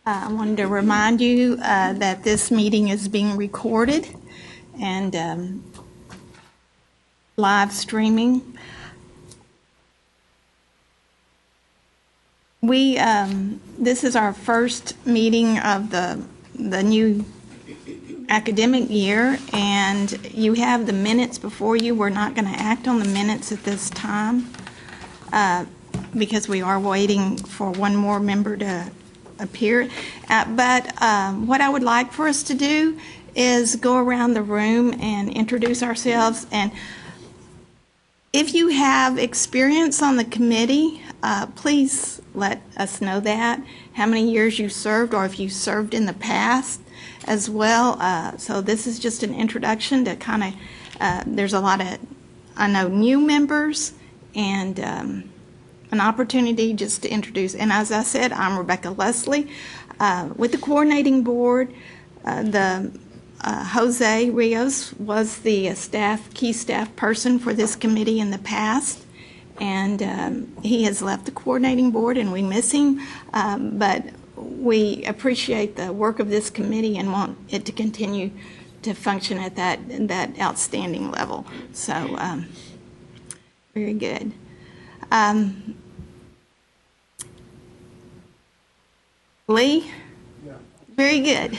I wanted to remind you that this meeting is being recorded and live streaming. This is our first meeting of the new academic year, and you have the minutes before you. We're not going to act on the minutes at this time because we are waiting for one more member to appear. But what I would like for us to do is go around the room and introduce ourselves. And if you have experience on the committee, please let us know that, how many years you served, or if you served in the past as well. So this is just an introduction to kind of, there's a lot of, I know, new members, and an opportunity just to introduce. And as I said, I'm Rebecca Leslie with the coordinating board. Jose Rios was the key staff person for this committee in the past, and he has left the coordinating board, and we miss him, but we appreciate the work of this committee and want it to continue to function at that outstanding level. So very good. Lee? Yeah. Very good.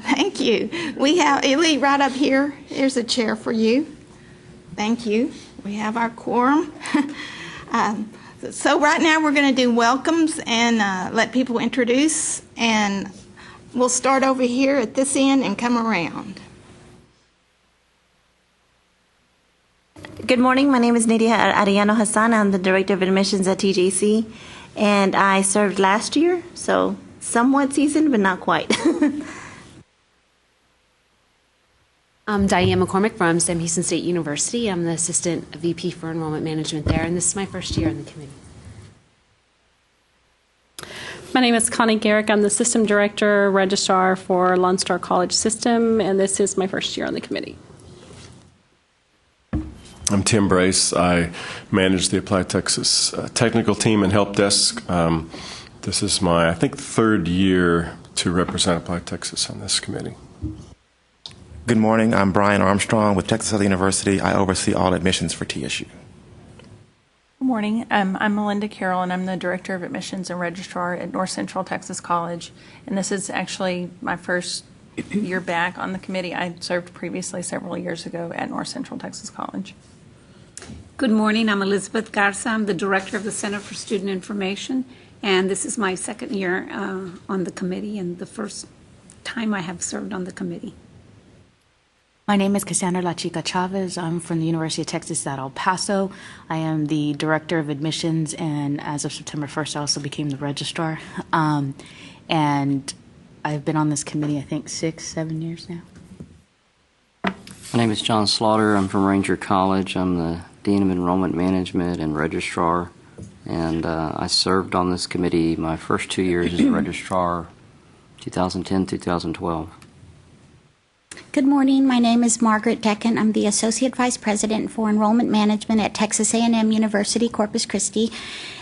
Thank you. We have Lee right up here. Here's a chair for you. Thank you. We have our quorum. So right now we're going to do welcomes and let people introduce, and we'll start over here at this end and come around. Good morning. My name is Nadia Ariano Hassan. I'm the Director of Admissions at TJC, and I served last year, so somewhat seasoned, but not quite. I'm Diane McCormick from Sam Houston State University. I'm the Assistant VP for Enrollment Management there, and this is my first year on the committee. My name is Connie Garrick. I'm the System Director, Registrar for Lone Star College System, and this is my first year on the committee. I'm Tim Brace. I manage the Apply Texas technical team and help desk. This is my, I think, third year to represent Apply Texas on this committee. Good morning. I'm Brian Armstrong with Texas Southern University. I oversee all admissions for TSU. Good morning. I'm Melinda Carroll, and I'm the Director of Admissions and Registrar at North Central Texas College. And this is actually my first year back on the committee. I served previously several years ago at North Central Texas College. Good morning. I'm Elizabeth Garza. I'm the Director of the Center for Student Information, and this is my second year on the committee and the first time I have served on the committee. My name is Cassandra La Chica Chavez. I'm from the University of Texas at El Paso. I am the Director of Admissions, and as of September 1st, I also became the Registrar. And I've been on this committee, I think, 6-7 years now. My name is John Slaughter. I'm from Ranger College. I'm the Dean of Enrollment Management and Registrar, and I served on this committee my first 2 years as a Registrar, 2010-2012. Good morning. My name is Margaret Decken. I'm the Associate Vice President for Enrollment Management at Texas A&M University, Corpus Christi,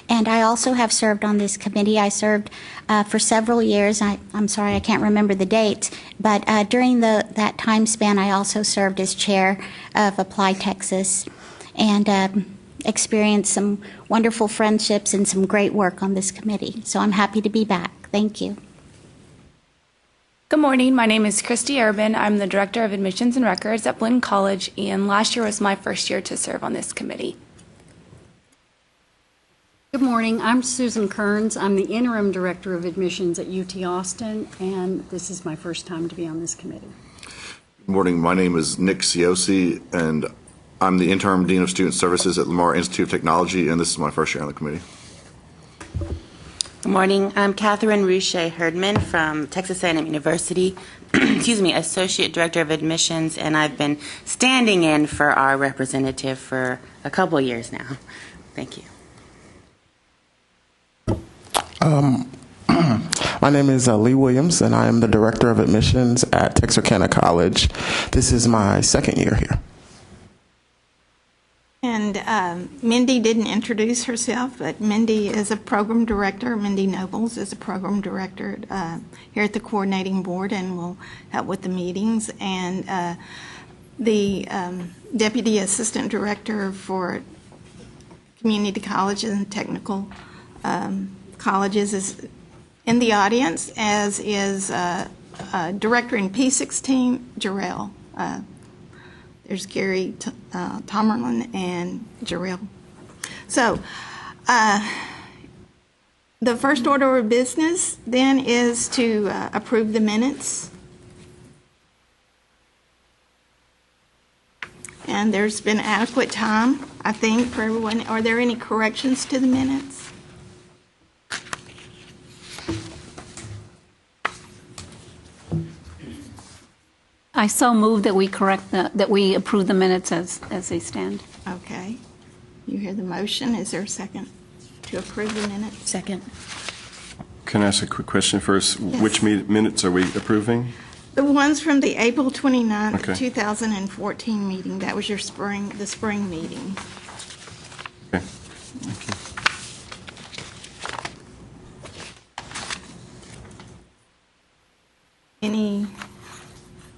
and I also have served on this committee. I served for several years. I'm sorry, I can't remember the dates, but during that time span, I also served as chair of Apply Texas, and experienced some wonderful friendships and some great work on this committee. So I'm happy to be back. Thank you. Good morning. My name is Christy Urban. I'm the Director of Admissions and Records at Blinn College, and last year was my first year to serve on this committee. Good morning. I'm Susan Kearns. I'm the Interim Director of Admissions at UT Austin, and this is my first time to be on this committee. Good morning. My name is Nick Ciosi, and I'm the Interim Dean of Student Services at Lamar Institute of Technology, and this is my first year on the committee. Good morning. I'm Catherine Ruche Herdman from Texas A&M University, excuse me, Associate Director of Admissions, and I've been standing in for our representative for a couple of years now. Thank you. My name is Lee Williams, and I am the Director of Admissions at Texarkana College. This is my second year here. And Mindy didn't introduce herself, but Mindy is a program director. Mindy Nobles is a program director here at the coordinating board and will help with the meetings. And the deputy assistant director for community colleges and technical colleges is in the audience, as is director in P16, Jarrell. There's Gary Tomerlin and Jarrell. So the first order of business then is to approve the minutes. And there's been adequate time, I think, for everyone. Are there any corrections to the minutes? I so move that we that we approve the minutes as they stand. Okay. You hear the motion. Is there a second to approve the minutes? Second. Can I ask a quick question first? Yes. Which minutes are we approving? The ones from the April 29th, Okay. 2014 meeting. That was the spring meeting. Okay. Thank you.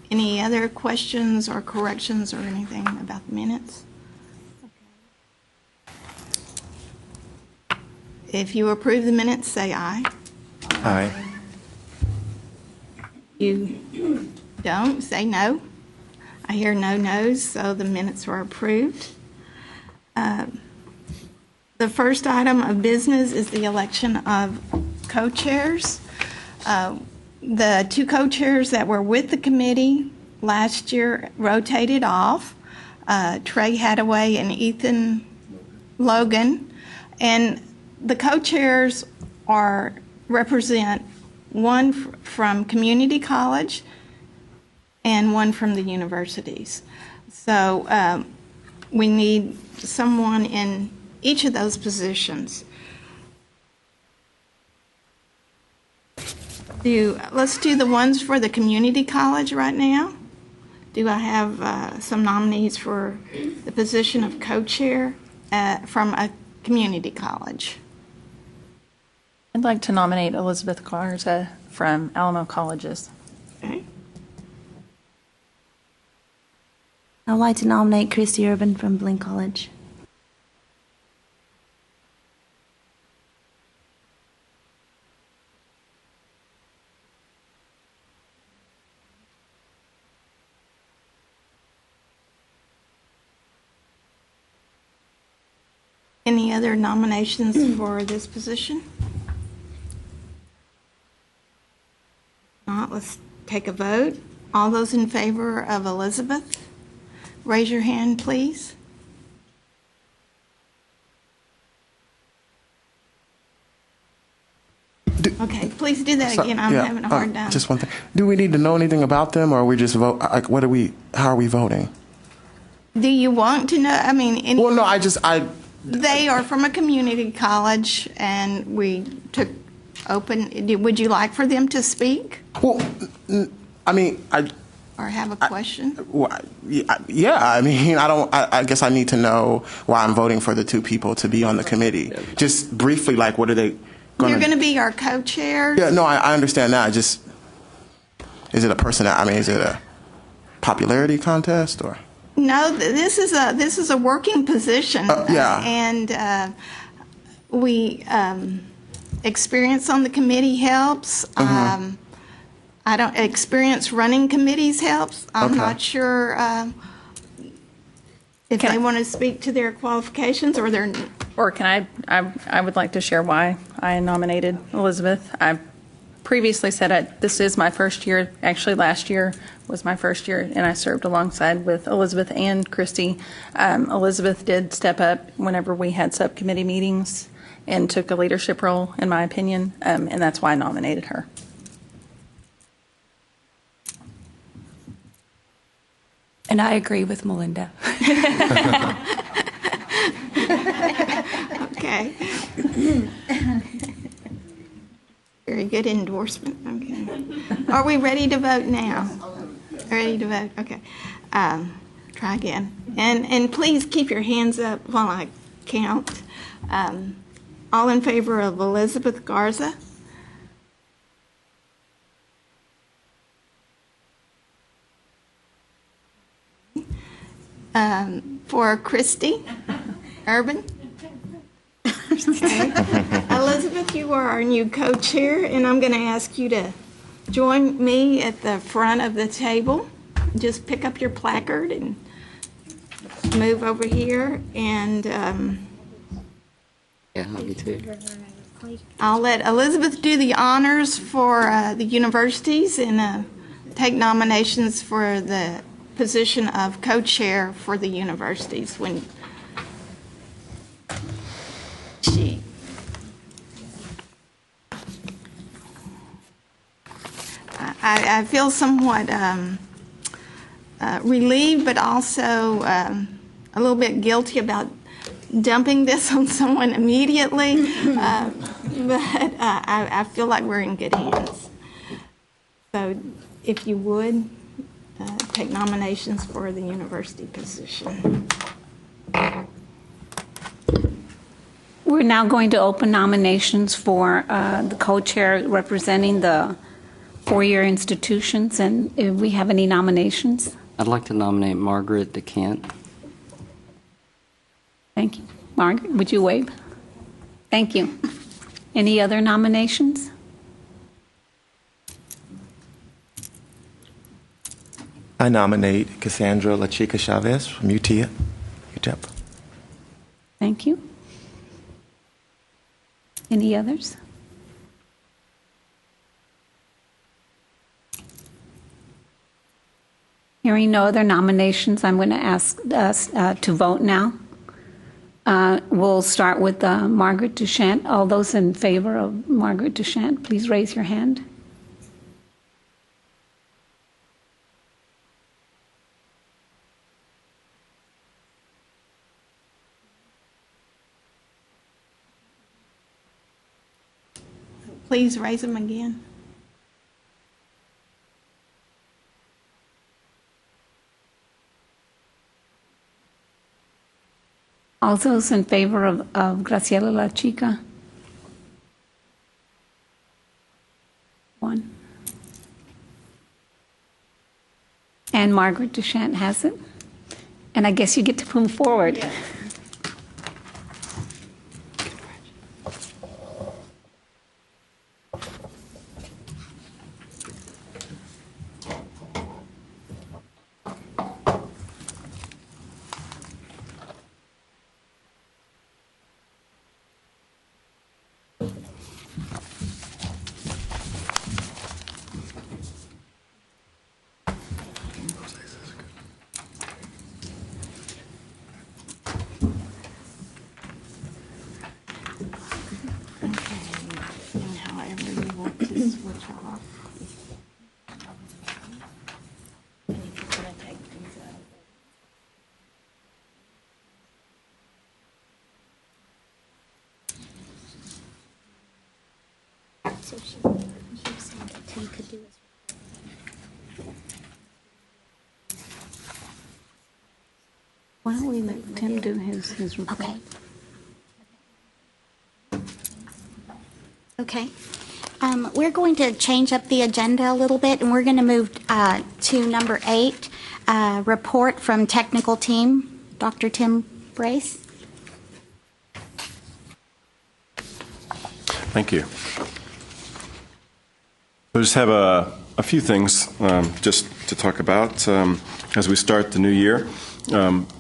Any other questions or corrections or anything about the minutes? If you approve the minutes, say aye. Aye. You don't, say no. I hear no no's, so the minutes are approved. The first item of business is the election of co-chairs. The two co-chairs that were with the committee last year rotated off, Trey Hadaway and Ethan Logan. And the co-chairs represent one from community college and one from the universities. So we need someone in each of those positions. Let's do the ones for the community college right now. Do I have some nominees for the position of co-chair from a community college? I'd like to nominate Elizabeth Garza from Alamo Colleges. Okay. I'd like to nominate Christy Urban from Blinn College. Any other nominations for this position? Not, let's take a vote. All those in favor of Elizabeth, raise your hand, please. Okay, please do that again. I'm having a hard time. Just one thing. Do we need to know anything about them, or we just vote? Like, how are we voting? Do you want to know? I mean, Well, no, they are from a community college, and we took open. Would you like for them to speak? Well, I mean, Or have a question? yeah. I mean, I guess I need to know why I'm voting for the two people to be on the committee. Just briefly, like, what are they going to? You're going to be our co-chairs. Yeah, no, I understand that. Is it a personality? Is it a popularity contest or? No, this is a working position. Yeah. And we experience on the committee helps. I don't experience running committees helps. I'm not sure if they want to speak to their qualifications or their. Or can I would like to share why I nominated Elizabeth. I previously said this is my first year. Actually, last year was my first year, and I served alongside with Elizabeth and Christy. Elizabeth did step up whenever we had subcommittee meetings and took a leadership role, in my opinion, and that's why I nominated her. And I agree with Melinda. Okay. Very good endorsement. Okay. Are we ready to vote now? Ready to vote? Okay. Try again. And please keep your hands up while I count. All in favor of Elizabeth Garza? For Christy Urban? Okay. Elizabeth, you are our new co-chair, and I'm going to ask you to join me at the front of the table. Just pick up your placard and move over here, and Yeah, me too. I'll let Elizabeth do the honors for the universities and take nominations for the position of co-chair for the universities when she. I feel somewhat relieved, but also a little bit guilty about dumping this on someone immediately, but I feel like we're in good hands. So if you would, take nominations for the university position. We're now going to open nominations for the co-chair representing the four-year institutions, and if we have any nominations. I'd like to nominate Margaret DeCant. Thank you. Margaret, would you wave? Thank you. Any other nominations? I nominate Cassandra La Chica Chavez from UTEP. Thank you. Any others? Hearing no other nominations, I'm going to ask us to vote now. We'll start with Margaret Duchant. All those in favor of Margaret Duchant, please raise your hand. Please raise them again. All those in favor of Graciela La Chica? One. And Margaret Duchant has it. And I guess you get to move forward. Yeah. Why don't we let Tim do his report? Okay. We're going to change up the agenda a little bit, and we're going to move to number 8, report from technical team, Dr. Tim Brace. Thank you. I just have a few things just to talk about as we start the new year.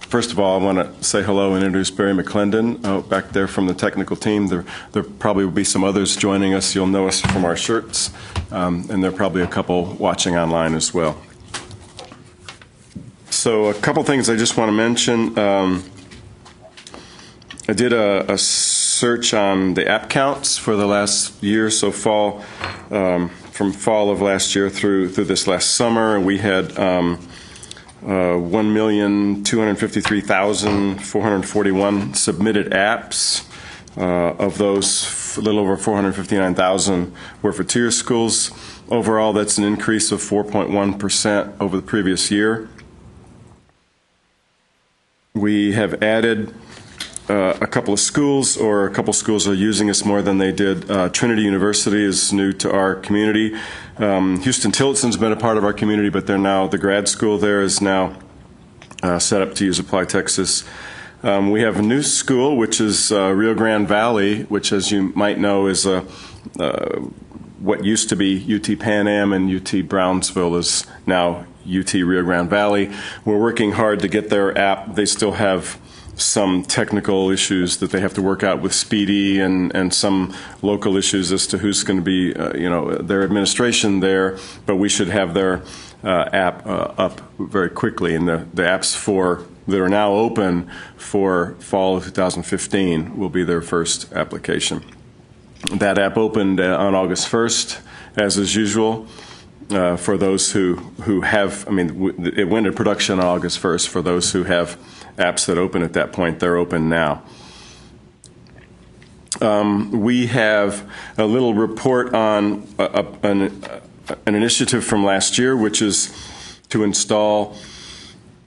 First of all, I want to say hello and introduce Barry McClendon back there from the technical team. There probably will be some others joining us. You'll know us from our shirts, and there are probably a couple watching online as well. So a couple things I just want to mention. I did a search on the app counts for the last year, so from fall of last year through this last summer, and we had 1,253,441 submitted apps. Of those, a little over 459,000 were for tier schools. Overall, that's an increase of 4.1% over the previous year. We have added a couple of schools, or a couple of schools are using us more than they did. Trinity University is new to our community. Houston Tillotson's been a part of our community, but they're now, the grad school there is now set up to use Apply Texas. We have a new school, which is Rio Grande Valley, which, as you might know, is what used to be UT Pan Am, and UT Brownsville is now UT Rio Grande Valley. We're working hard to get their app. They still have some technical issues that they have to work out with Speedy, and some local issues as to who's going to be, their administration there. But we should have their app up very quickly, and the apps that are now open for fall of 2015 will be their first application. That app opened on August 1st, as is usual. For those who have, it went into production on August 1st. For those who have apps that open at that point, they're open now. We have a little report on an initiative from last year, which is to install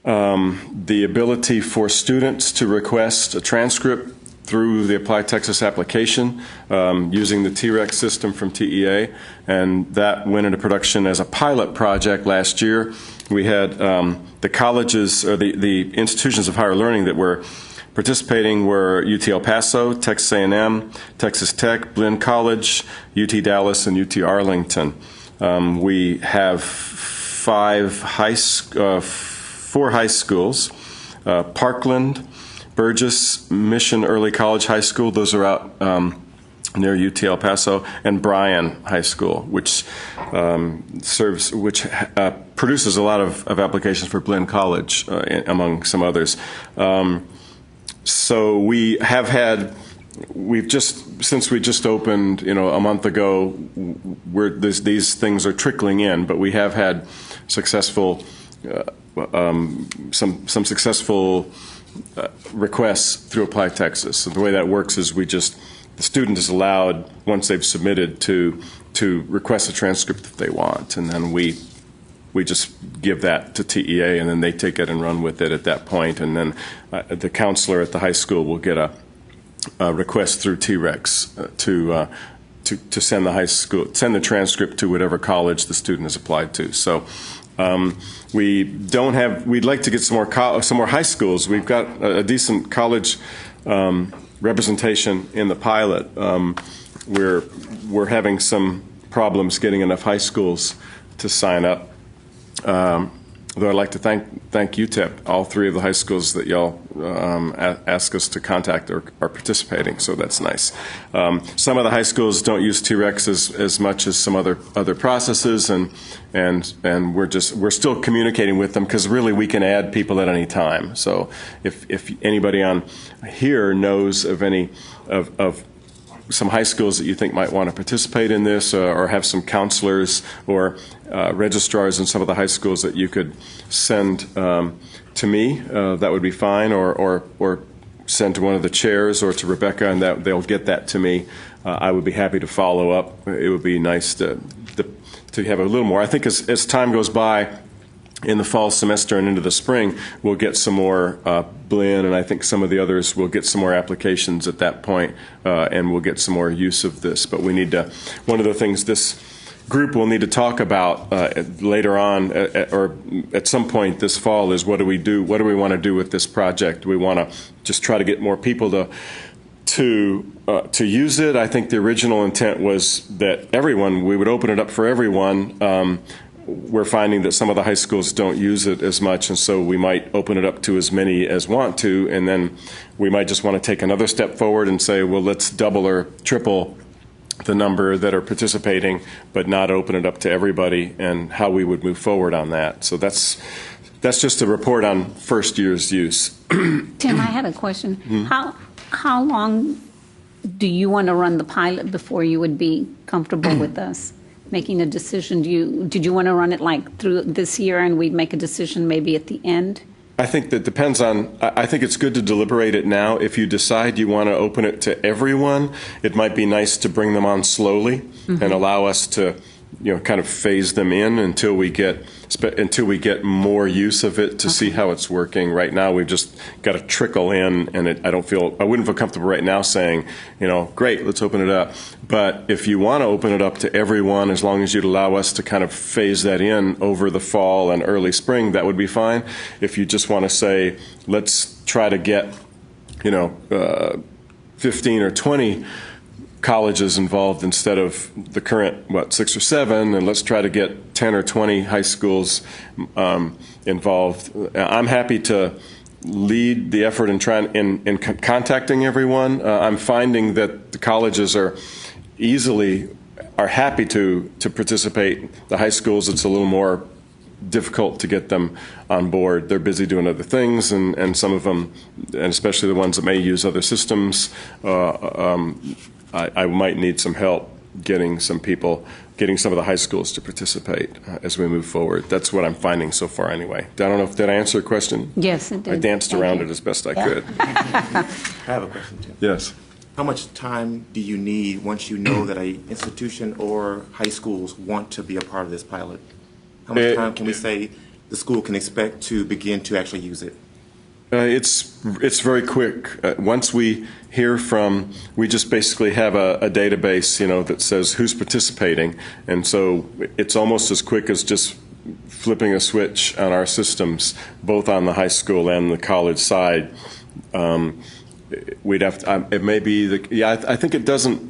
the ability for students to request a transcript through the Apply Texas application using the TREX system from TEA, and that went into production as a pilot project last year. We had the colleges, or the institutions of higher learning that were participating were UT El Paso, Texas A&M, Texas Tech, Blinn College, UT Dallas, and UT Arlington. We have four high schools, Parkland, Burgess, Mission Early College High School, those are out near UT El Paso, and Bryan High School, which produces a lot of applications for Blinn College, among some others. So we have had, since we just opened, a month ago, these things are trickling in, but we have had successful, some successful requests through Apply Texas. So the way that works is the student is allowed, once they've submitted, to request a transcript if they want, and then we just give that to TEA, and then they take it and run with it at that point, and then the counselor at the high school will get a request through TREX to send the transcript to whatever college the student has applied to. So we'd like to get some more high schools. We've got a decent college representation in the pilot. We're having some problems getting enough high schools to sign up. Though I'd like to thank UTEP, all three of the high schools that y'all ask us to contact are participating, so that's nice. Some of the high schools don't use TREX as much as some other processes, and we're still communicating with them, because really we can add people at any time. So if anybody on here knows of any of some high schools that you think might want to participate in this, or have some counselors or registrars in some of the high schools that you could send to me, that would be fine, or send to one of the chairs or to Rebecca, and that they'll get that to me. I would be happy to follow up. It would be nice to have a little more. I think as time goes by, in the fall semester and into the spring, we'll get some more Blinn, and I think some of the others will get some more applications at that point, and we'll get some more use of this. But we need to, one of the things this group will need to talk about later on, or at some point this fall, is what do we want to do with this project? Do we want to just try to get more people to use it? I think the original intent was that we would open it up for everyone. We're finding that some of the high schools don't use it as much, and so we might open it up to as many as want to, and then we might just want to take another step forward and say, well, let's double or triple the number that are participating, but not open it up to everybody, and how we would move forward on that. So that's just a report on first year's use. Tim, I had a question. Mm-hmm. How long do you want to run the pilot before you would be comfortable with us making a decision? Did you want to run it like through this year, and we'd make a decision maybe at the end? I think that depends on, I think it's good to deliberate it now. If you decide you want to open it to everyone, it might be nice to bring them on slowly, mm-hmm. and allow us to kind of phase them in until we get more use of it to see how it's working. Right now, we've just got to trickle in, and I wouldn't feel comfortable right now saying, great, let's open it up. But if you want to open it up to everyone, as long as you'd allow us to kind of phase that in over the fall and early spring, that would be fine. If you just want to say, let's try to get, 15 or 20 colleges involved instead of the current 6 or 7, and let's try to get 10 or 20 high schools involved. I'm happy to lead the effort in contacting everyone. I'm finding that the colleges are happy to participate. The high schools, it's a little more difficult to get them on board. They're busy doing other things, and some of them, and especially the ones that may use other systems, I might need some help getting some of the high schools to participate as we move forward. That's what I'm finding so far anyway. I don't know if did I answer your question? Yes, it did. I danced around it as best I could. I have a question, too. Yes. How much time do you need once you know that an institution or high schools want to be a part of this pilot? How much time can we say the school can expect to begin to actually use it? It's very quick. Once we hear we just basically have a database, that says who's participating, and so it's almost as quick as just flipping a switch on our systems, both on the high school and the college side. We'd have to. It may be I think it doesn't.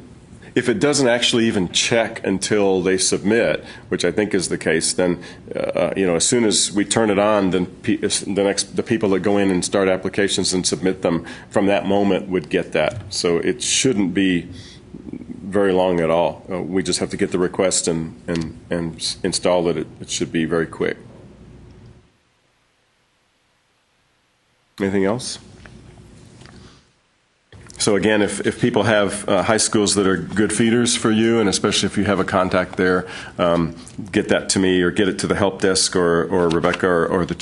If it doesn't actually even check until they submit, which I think is the case, then as soon as we turn it on, then the people that go in and start applications and submit them from that moment would get that. So it shouldn't be very long at all. We just have to get the request and install it. It should be very quick. Anything else? So again, if people have high schools that are good feeders for you, and especially if you have a contact there, get that to me or get it to the help desk or Rebecca or the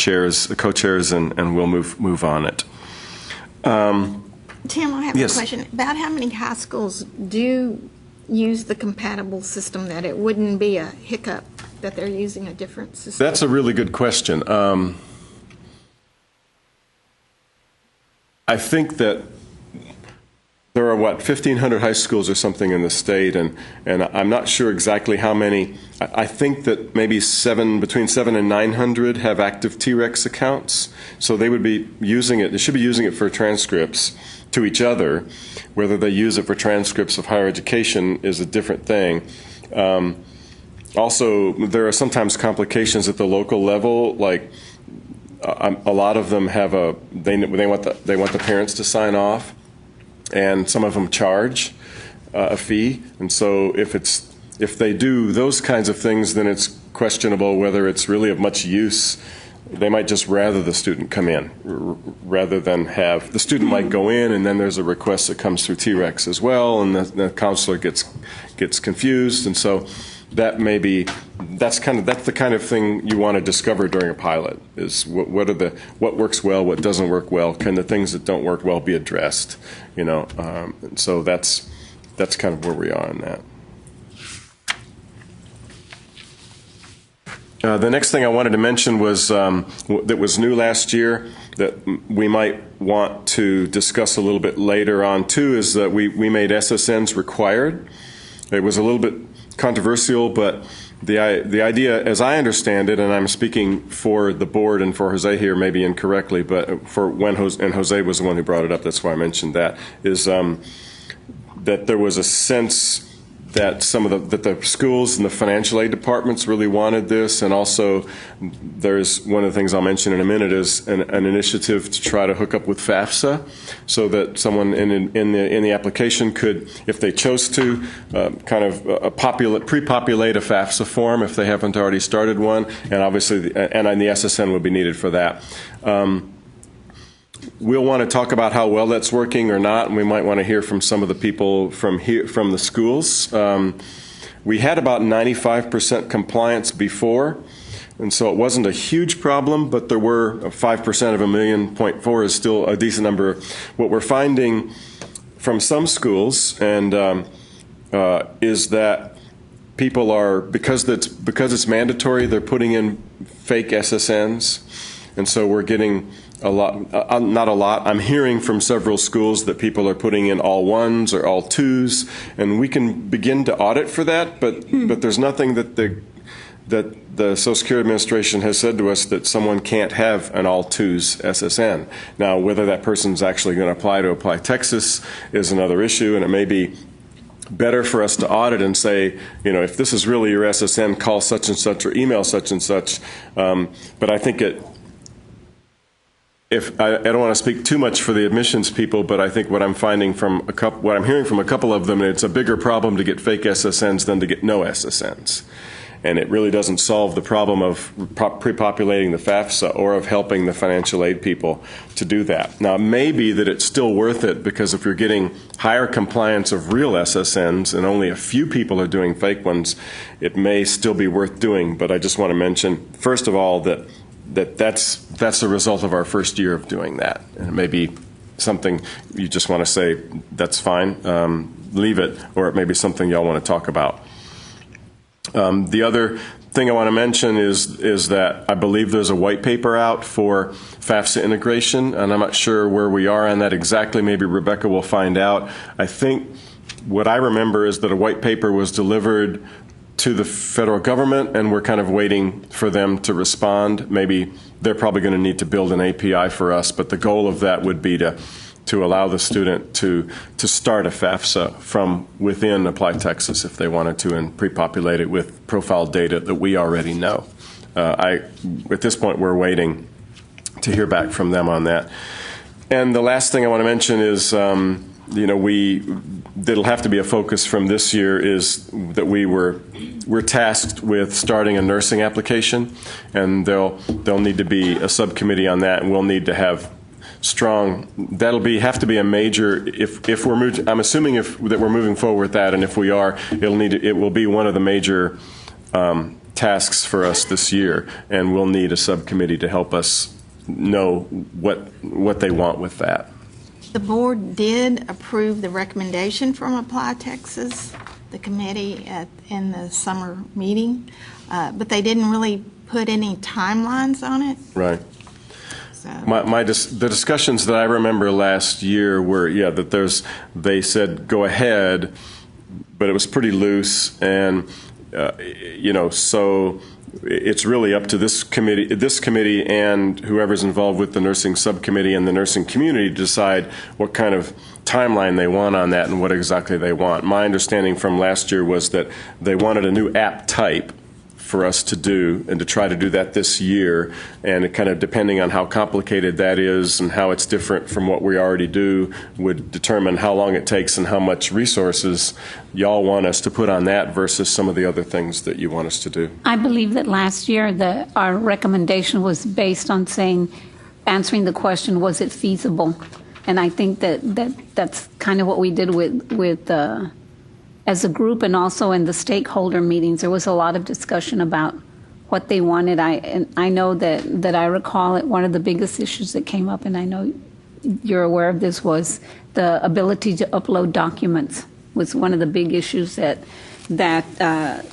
co-chairs, and we'll move on it. Tim, I have yes. a question. About how many high schools do use the compatible system, that it wouldn't be a hiccup that they're using a different system? That's a really good question. I think that there are, 1,500 high schools or something in the state, and I'm not sure exactly how many. I think that maybe between 700 and 900 have active T-Rex accounts, so they would be using it. They should be using it for transcripts to each other. Whether they use it for transcripts of higher education is a different thing. Also, there are sometimes complications at the local level, like a lot of them have they want the parents to sign off. And some of them charge a fee, and so if they do those kinds of things, then it's questionable whether it's really of much use. They might just rather the student come in, rather than have the student might go in, and then there's a request that comes through T-Rex as well, and the counselor gets confused, and so that's the kind of thing you want to discover during a pilot, is what works well, what doesn't work well, can the things that don't work well be addressed, so that's kind of where we are on that. The next thing I wanted to mention was that was new last year that we might want to discuss a little bit later on too, is that we made SSNs required. It was a little bit controversial, but the idea, as I understand it, and I'm speaking for the board and for Jose here, maybe incorrectly, but Jose was the one who brought it up, that's why I mentioned that, is that there was a sense that that the schools and the financial aid departments really wanted this, and also there's one of the things I'll mention in a minute is an initiative to try to hook up with FAFSA, so that someone in the application could, if they chose to, kind of pre-populate a FAFSA form if they haven't already started one, and obviously the SSN would be needed for that. We'll want to talk about how well that's working or not, and we might want to hear from some of the people from the schools. We had about 95% compliance before, and so it wasn't a huge problem, but there were 5% of 1.4 is still a decent number. What we're finding from some schools is that people are, because it's mandatory, they're putting in fake SSNs, and so we're getting a lot, not a lot, I'm hearing from several schools that people are putting in all ones or all twos, and we can begin to audit for that, but there's nothing that the Social Security Administration has said to us that someone can't have an all twos SSN. Now, whether that person's actually going to apply Texas is another issue, and it may be better for us to audit and say, if this is really your SSN, call such and such or email such and such. But I think I don't want to speak too much for the admissions people, but I think what I'm finding from what I'm hearing from a couple of them, it's a bigger problem to get fake SSNs than to get no SSNs. And it really doesn't solve the problem of pre-populating the FAFSA or of helping the financial aid people to do that. Now, it may be that it's still worth it, because if you're getting higher compliance of real SSNs and only a few people are doing fake ones, it may still be worth doing. But I just want to mention, first of all, that's the result of our first year of doing that. And it may be something you just want to say, that's fine, leave it, or it may be something y'all want to talk about. The other thing I want to mention is that I believe there's a white paper out for FAFSA integration, and I'm not sure where we are on that exactly. Maybe Rebecca will find out. I think what I remember is that a white paper was delivered to the federal government, and we're kind of waiting for them to respond. Maybe they're probably going to need to build an API for us, but the goal of that would be to allow the student to start a FAFSA from within Apply Texas if they wanted to, and pre-populate it with profile data that we already know. At this point, we're waiting to hear back from them on that. And the last thing I want to mention is, that'll have to be a focus from this year, is that we're tasked with starting a nursing application, and there'll need to be a subcommittee on that, and we'll need to have strong. Have to be a major. If we're moving, I'm assuming that we're moving forward with that, and if we are, it will be one of the major tasks for us this year, and we'll need a subcommittee to help us know what they want with that. The board did approve the recommendation from Apply Texas, the committee in the summer meeting, but they didn't really put any timelines on it. Right. The discussions that I remember last year were, that they said go ahead, but it was pretty loose, and so it's really up to this committee and whoever's involved with the nursing subcommittee and the nursing community to decide what kind of timeline they want on that and what exactly they want. My understanding from last year was that they wanted a new app type for us to do, and to try to do that this year, and it kind of, depending on how complicated that is and how it's different from what we already do, would determine how long it takes and how much resources y'all want us to put on that versus some of the other things that you want us to do. I believe that last year our recommendation was based on answering the question, was it feasible? And I think that's kind of what we did with as a group, and also in the stakeholder meetings. There was a lot of discussion about what they wanted. I know that I recall it, one of the biggest issues that came up, and I know you're aware of this, was the ability to upload documents was one of the big issues that the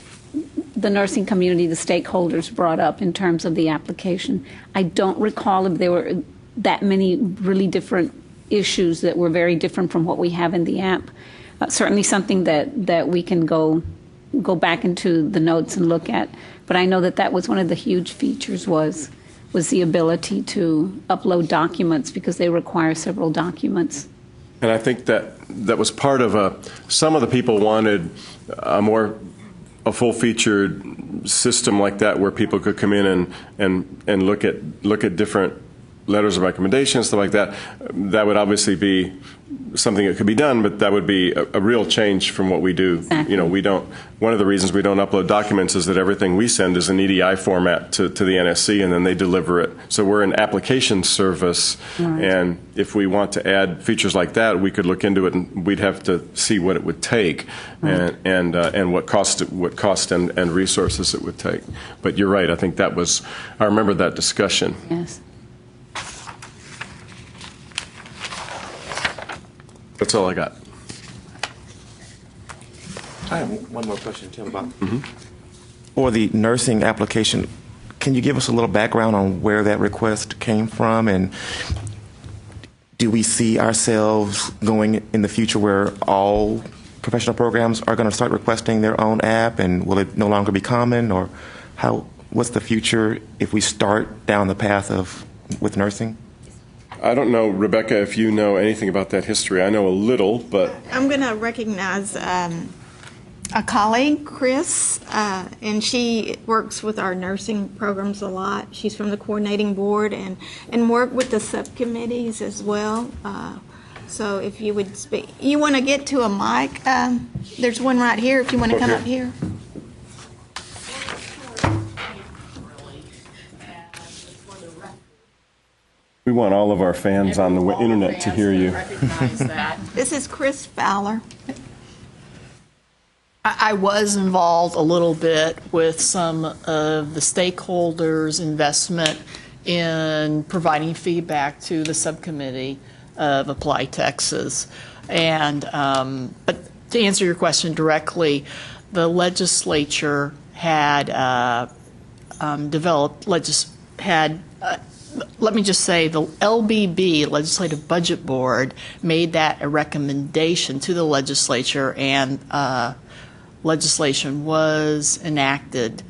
nursing community, the stakeholders, brought up in terms of the application. I don't recall if there were that many really different issues that were very different from what we have in the app. Certainly something that we can go back into the notes and look at. But I know that was one of the huge features was the ability to upload documents, because they require several documents. And I think that was part of some of the people wanted a full-featured system like that, where people could come in and look at different letters of recommendation, stuff like that. That would obviously be something that could be done, but that would be a real change from what we do. Exactly. One of the reasons we don't upload documents is that everything we send is an EDI format to the NSC, and then they deliver it. So we're an application service, right. And if we want to add features like that, we could look into it, and we'd have to see what it would take, right. and what cost and resources it would take. But you're right. I think I remember that discussion. Yes. That's all I got. I have one more question, Tim, about for the nursing application. Can you give us a little background on where that request came from, and do we see ourselves going in the future where all professional programs are going to start requesting their own app, and will it no longer be common, or what's the future if we start down the path with nursing? I don't know, Rebecca, if you know anything about that history. I know a little, but I'm going to recognize a colleague, Chris, and she works with our nursing programs a lot. She's from the coordinating board and work with the subcommittees as well. So if you would speak, you want to get to a mic? There's one right here if you want to come up here. we want all of our fans on the internet to hear you. This is Chris Fowler. I was involved a little bit with some of the stakeholders' investment in providing feedback to the subcommittee of Apply Texas. And but to answer your question directly, the legislature had let me just say, the LBB, Legislative Budget Board, made that a recommendation to the legislature, and legislation was enacted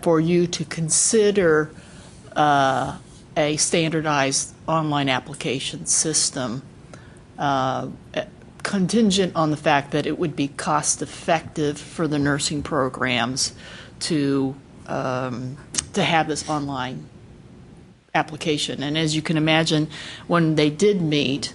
for you to consider a standardized online application system, contingent on the fact that it would be cost effective for the nursing programs to have this online application. And as you can imagine, when they did meet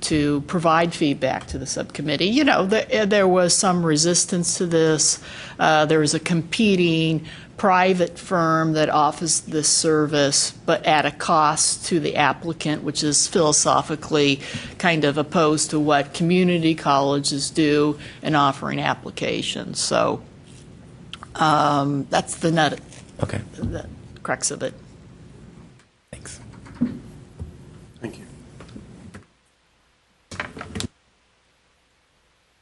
to provide feedback to the subcommittee, you know, there was some resistance to this. There was a competing private firm that offers this service, but at a cost to the applicant, which is philosophically kind of opposed to what community colleges do in offering applications. So that's the nut, okay, the crux of it. Thanks. Thank you.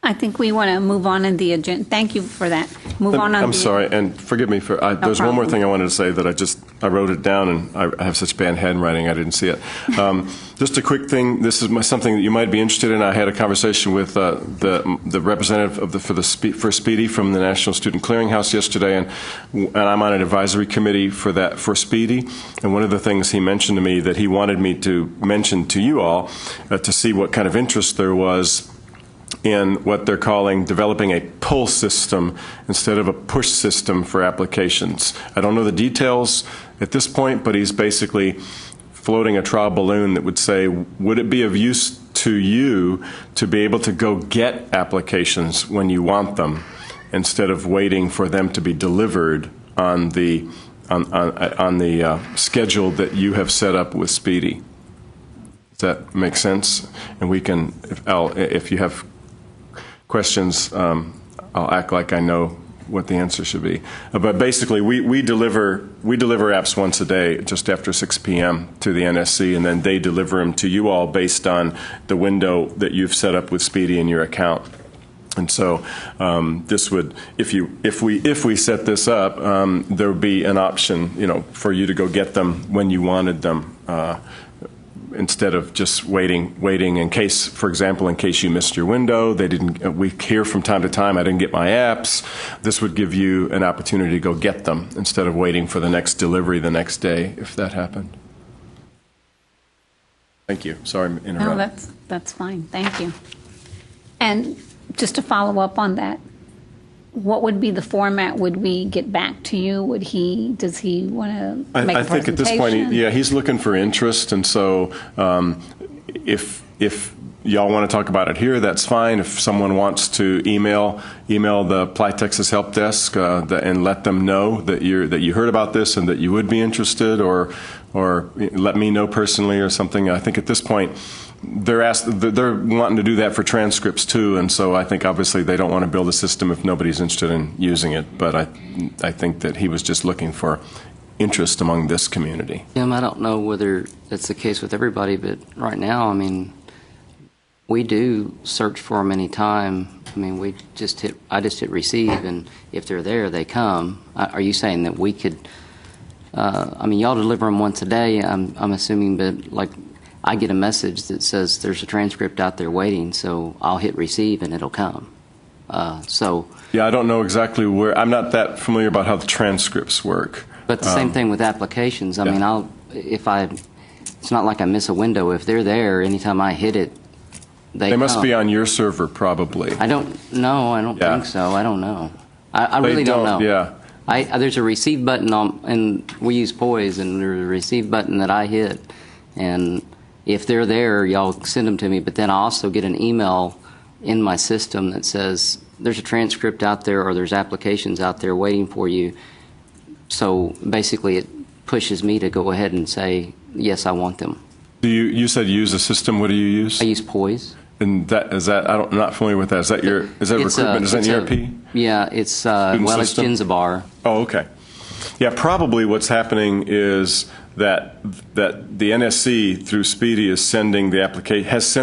I think we want to move on in the agenda. Thank you for that. Move on. I'm sorry, and forgive me for. There's one more thing I wanted to say that I wrote it down, and I have such bad handwriting I didn't see it. Just a quick thing. This is something that you might be interested in. I had a conversation with the representative for Speedy from the National Student Clearinghouse yesterday, and I'm on an advisory committee for Speedy. And one of the things he mentioned to me that he wanted me to mention to you all to see what kind of interest there was in what they're calling developing a pull system instead of a push system for applications. I don't know the details at this point, but he's basically floating a trial balloon that would say, would it be of use to you to be able to go get applications when you want them instead of waiting for them to be delivered on the schedule that you have set up with Speedy? Does that make sense? And we can, if you have questions, I'll act like I know what the answer should be. But basically, we deliver apps once a day, just after 6 p.m. to the NSC, and then they deliver them to you all based on the window that you've set up with Speedy in your account. And so this would, if we set this up, there would be an option, you know, for you to go get them when you wanted them. Instead of just waiting in case, for example, in case you missed your window, we hear from time to time, I didn't get my apps. This would give you an opportunity to go get them instead of waiting for the next delivery the next day, if that happened. Thank you. Sorry to interrupt. No, that's fine. Thank you. And just to follow up on that, what would be the format? Would we get back to you? Does he want to make a presentation? I think at this point, he's looking for interest, and so if y'all want to talk about it here, that's fine. If someone wants to email the Apply Texas Help Desk and let them know that you heard about this and that you would be interested, or let me know personally or something. I think at this point, they're wanting to do that for transcripts too, and so I think obviously they don't want to build a system if nobody's interested in using it. But I think that he was just looking for interest among this community. Tim, I don't know whether it's the case with everybody, but right now, I mean, we do search for them anytime. I mean, I just hit receive, and if they're there, they come. Are you saying that we could, I mean, y'all deliver them once a day, I'm assuming, but like I get a message that says there's a transcript out there waiting, so I'll hit receive and it'll come. Yeah, I don't know exactly where, I'm not that familiar about how the transcripts work. But the same thing with applications. I mean, it's not like I miss a window. If they're there, anytime I hit it, they must come. be on your server, probably. I don't know. I don't think so. I don't know. I really don't know. Yeah. There's a receive button on, and we use Poise, and there's a receive button that I hit, and if they're there, y'all send them to me. But then I also get an email in my system that says there's a transcript out there or there's applications out there waiting for you. So basically, it pushes me to go ahead and say, yes, I want them. You said you use a system. What do you use? I use Poise. And I'm not familiar with that. Is that recruitment? Is that ERP? Yeah, it's it's Ginzabar. Oh, okay. Yeah, probably what's happening is that the NSC through Speedy has sent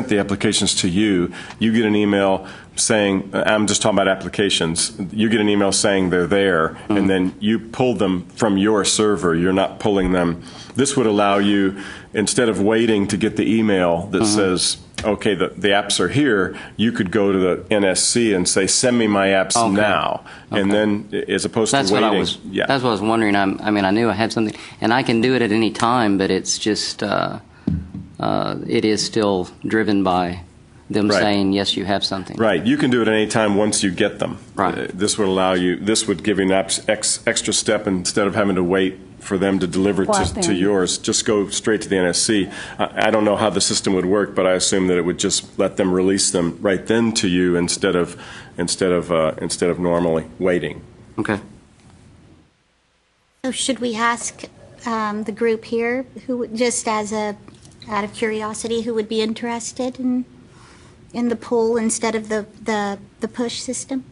the applications to you. You get an email saying, I'm just talking about applications. You get an email saying they're there, and then you pull them from your server. You're not pulling them. This would allow you, instead of waiting to get the email that says, okay, the apps are here, you could go to the NSC and say, send me my apps now. Okay. And then, as opposed to waiting. That's what I was wondering. I mean, I knew I had something, and I can do it at any time, but it's just, it is still driven by them saying, yes, you have something. Right. You can do it at any time once you get them. Right. This would give you an extra step instead of having to wait for them to deliver to yours. Just go straight to the NSC. I don't know how the system would work, but I assume that it would just let them release them right then to you instead of normally waiting. Okay. So should we ask the group here, who just out of curiosity, who would be interested in the pull instead of the push system?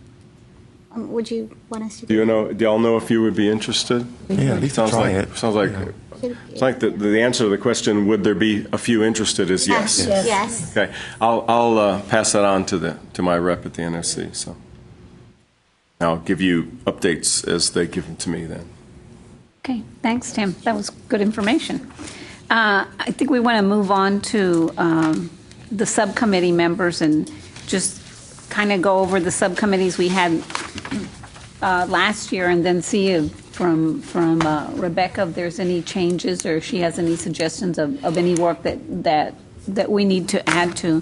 Would you want us to do Do y'all know if you would be interested? Yeah, at least try it. Sounds like the answer to the question, would there be a few interested, is yes. Yes. Okay. I'll pass that on to my rep at the NSC. So I'll give you updates as they give them to me then. Okay, thanks, Tim. That was good information. I think we want to move on to the subcommittee members and just kind of go over the subcommittees we had last year, and then see if from Rebecca if there's any changes or if she has any suggestions of any work that we need to add to.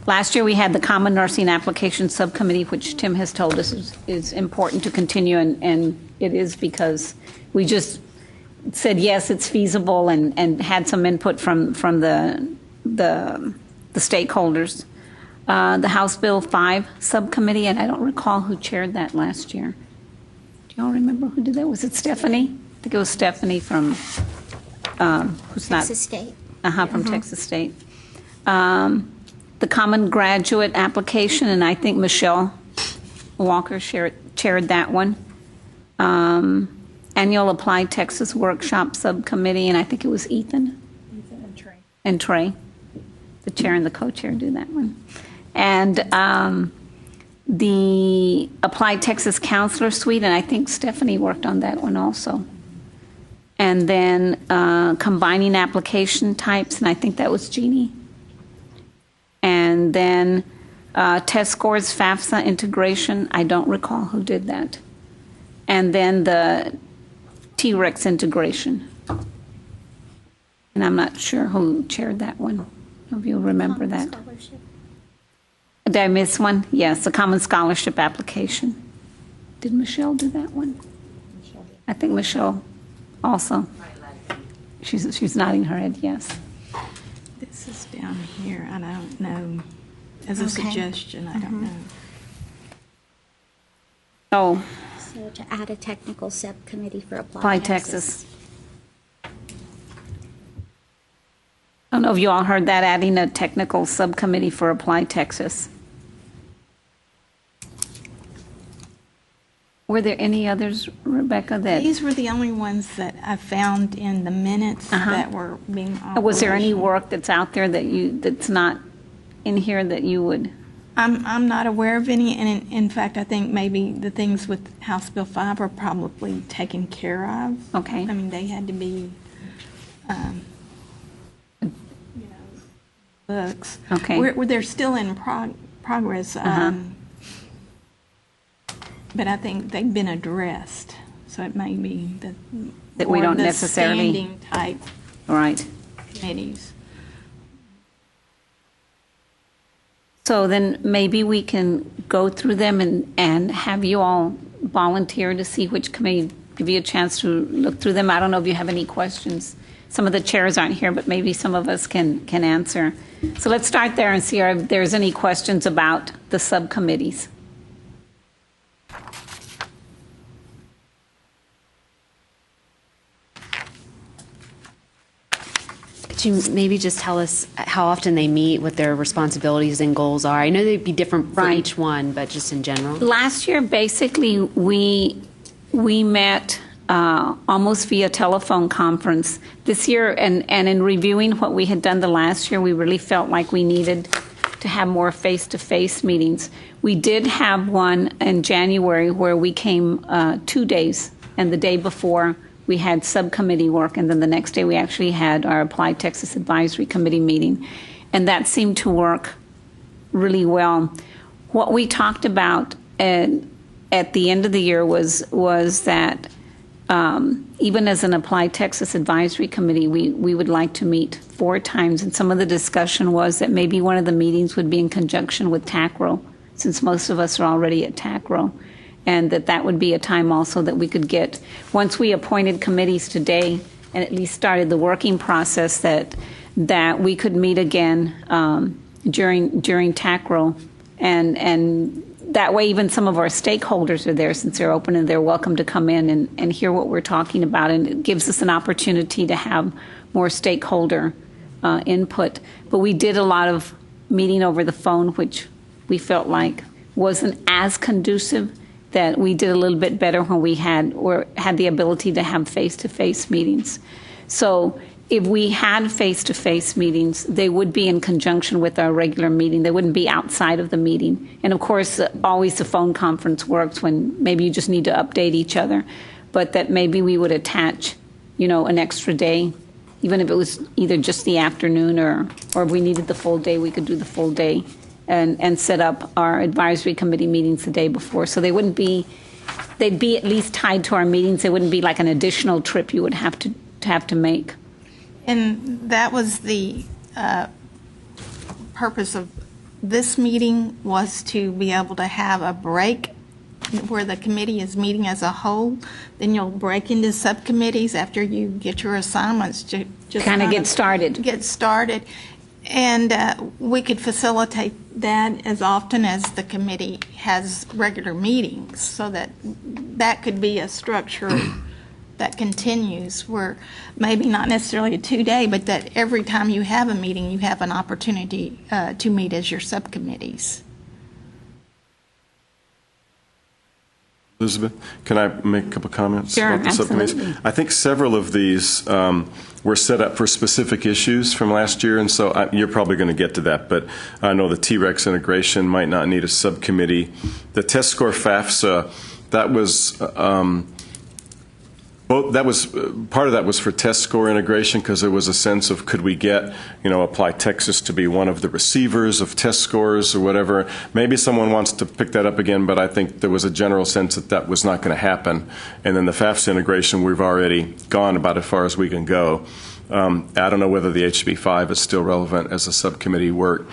Last year we had the Common Nursing Application Subcommittee, which Tim has told us is important to continue, and it is because we just said yes, it's feasible, and had some input from the stakeholders. The House Bill 5 Subcommittee, and I don't recall who chaired that last year. Do y'all remember who did that? Was it Stephanie? I think it was Stephanie from Texas State. From Texas State. The Common Graduate Application, and I think Michelle Walker chaired that one. Annual Applied Texas Workshop Subcommittee, and I think it was Ethan and Trey. The chair and the co-chair do that one. And the Applied Texas Counselor Suite, and I think Stephanie worked on that one also. And then combining application types, and I think that was Jeannie. And then test scores, FAFSA integration, I don't recall who did that. And then the T-Rex integration. And I'm not sure who chaired that one. If you remember that. Did I miss one? Yes, the Common Scholarship Application. Did Michelle do that one? I think Michelle also. She's nodding her head, yes. This is down here. I don't know. As a suggestion, I don't know. Oh. So to add a technical subcommittee for Applied Texas. I don't know if you all heard that, adding a technical subcommittee for Applied Texas. Were there any others, Rebecca, that... These were the only ones that I found in the minutes that were being... Was there any work that's out there that's not in here that you would? I'm not aware of any, and in fact, I think maybe the things with House Bill 5 are probably taken care of. Okay. I mean, they had to be, books. Okay. They're still in progress, but I think they've been addressed, so it may be That we more don't of the necessarily- standing type Right. committees. So then maybe we can go through them and have you all volunteer to see which committee, give you a chance to look through them. I don't know if you have any questions. Some of the chairs aren't here, but maybe some of us can answer. So let's start there and see if there's any questions about the subcommittees. Could you maybe just tell us how often they meet, what their responsibilities and goals are? I know they'd be different for Right. each one, but just in general. Last year, basically, we met almost via telephone conference. This year, and in reviewing what we had done the last year, we really felt like we needed to have more face-to-face meetings. We did have one in January where we came 2 days, and the day before we had subcommittee work, and then the next day we actually had our Applied Texas Advisory Committee meeting, and that seemed to work really well. What we talked about at the end of the year was that even as an Applied Texas Advisory Committee, we would like to meet 4 times, and some of the discussion was that maybe one of the meetings would be in conjunction with TACRO, since most of us are already at TACRO, and that would be a time also that we could get, once we appointed committees today and at least started the working process, that we could meet again during TACRO, and that way even some of our stakeholders are there, since they're open and they're welcome to come in and hear what we're talking about, and it gives us an opportunity to have more stakeholder input. But we did a lot of meeting over the phone, which we felt like wasn't as conducive, that we did a little bit better when we had the ability to have face-to-face meetings. So if we had face-to-face meetings, they would be in conjunction with our regular meeting. They wouldn't be outside of the meeting. And of course, always the phone conference works when maybe you just need to update each other, but that maybe we would attach, an extra day, even if it was either just the afternoon or if we needed the full day, we could do the full day. And set up our advisory committee meetings the day before. So they'd be at least tied to our meetings. They wouldn't be like an additional trip you would have to make. And that was the purpose of this meeting, was to be able to have a break where the committee is meeting as a whole. Then you'll break into subcommittees after you get your assignments to just kind of get started. Get started. And we could facilitate that as often as the committee has regular meetings, so that could be a structure that continues, where maybe not necessarily a 2-day, but that every time you have a meeting, you have an opportunity to meet as your subcommittees. Elizabeth, can I make a couple comments Sure, about the subcommittees? absolutely. I think several of these were set up for specific issues from last year, and so you're probably going to get to that, but I know the T-Rex integration might not need a subcommittee. The test score FAFSA, that was part of that was for test score integration, because there was a sense of, could we get, Apply Texas to be one of the receivers of test scores or whatever. Maybe someone wants to pick that up again, but I think there was a general sense that was not going to happen. And then the FAFSA integration, we've already gone about as far as we can go. I don't know whether the HB5 is still relevant as a subcommittee work.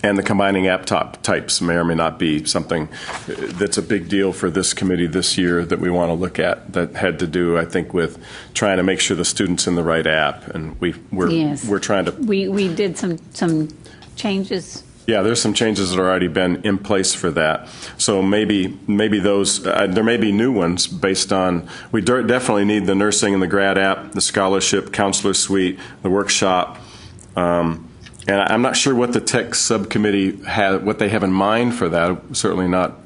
And the combining app types may or may not be something that's a big deal for this committee this year that we want to look at, that had to do, I think, with trying to make sure the student's in the right app. And we're trying to... We did some changes. Yeah, there's some changes that have already been in place for that. So maybe those, there may be new ones based on, we definitely need the nursing and the grad app, the scholarship, counselor suite, the workshop. And I'm not sure what the tech subcommittee what they have in mind for that. Certainly not.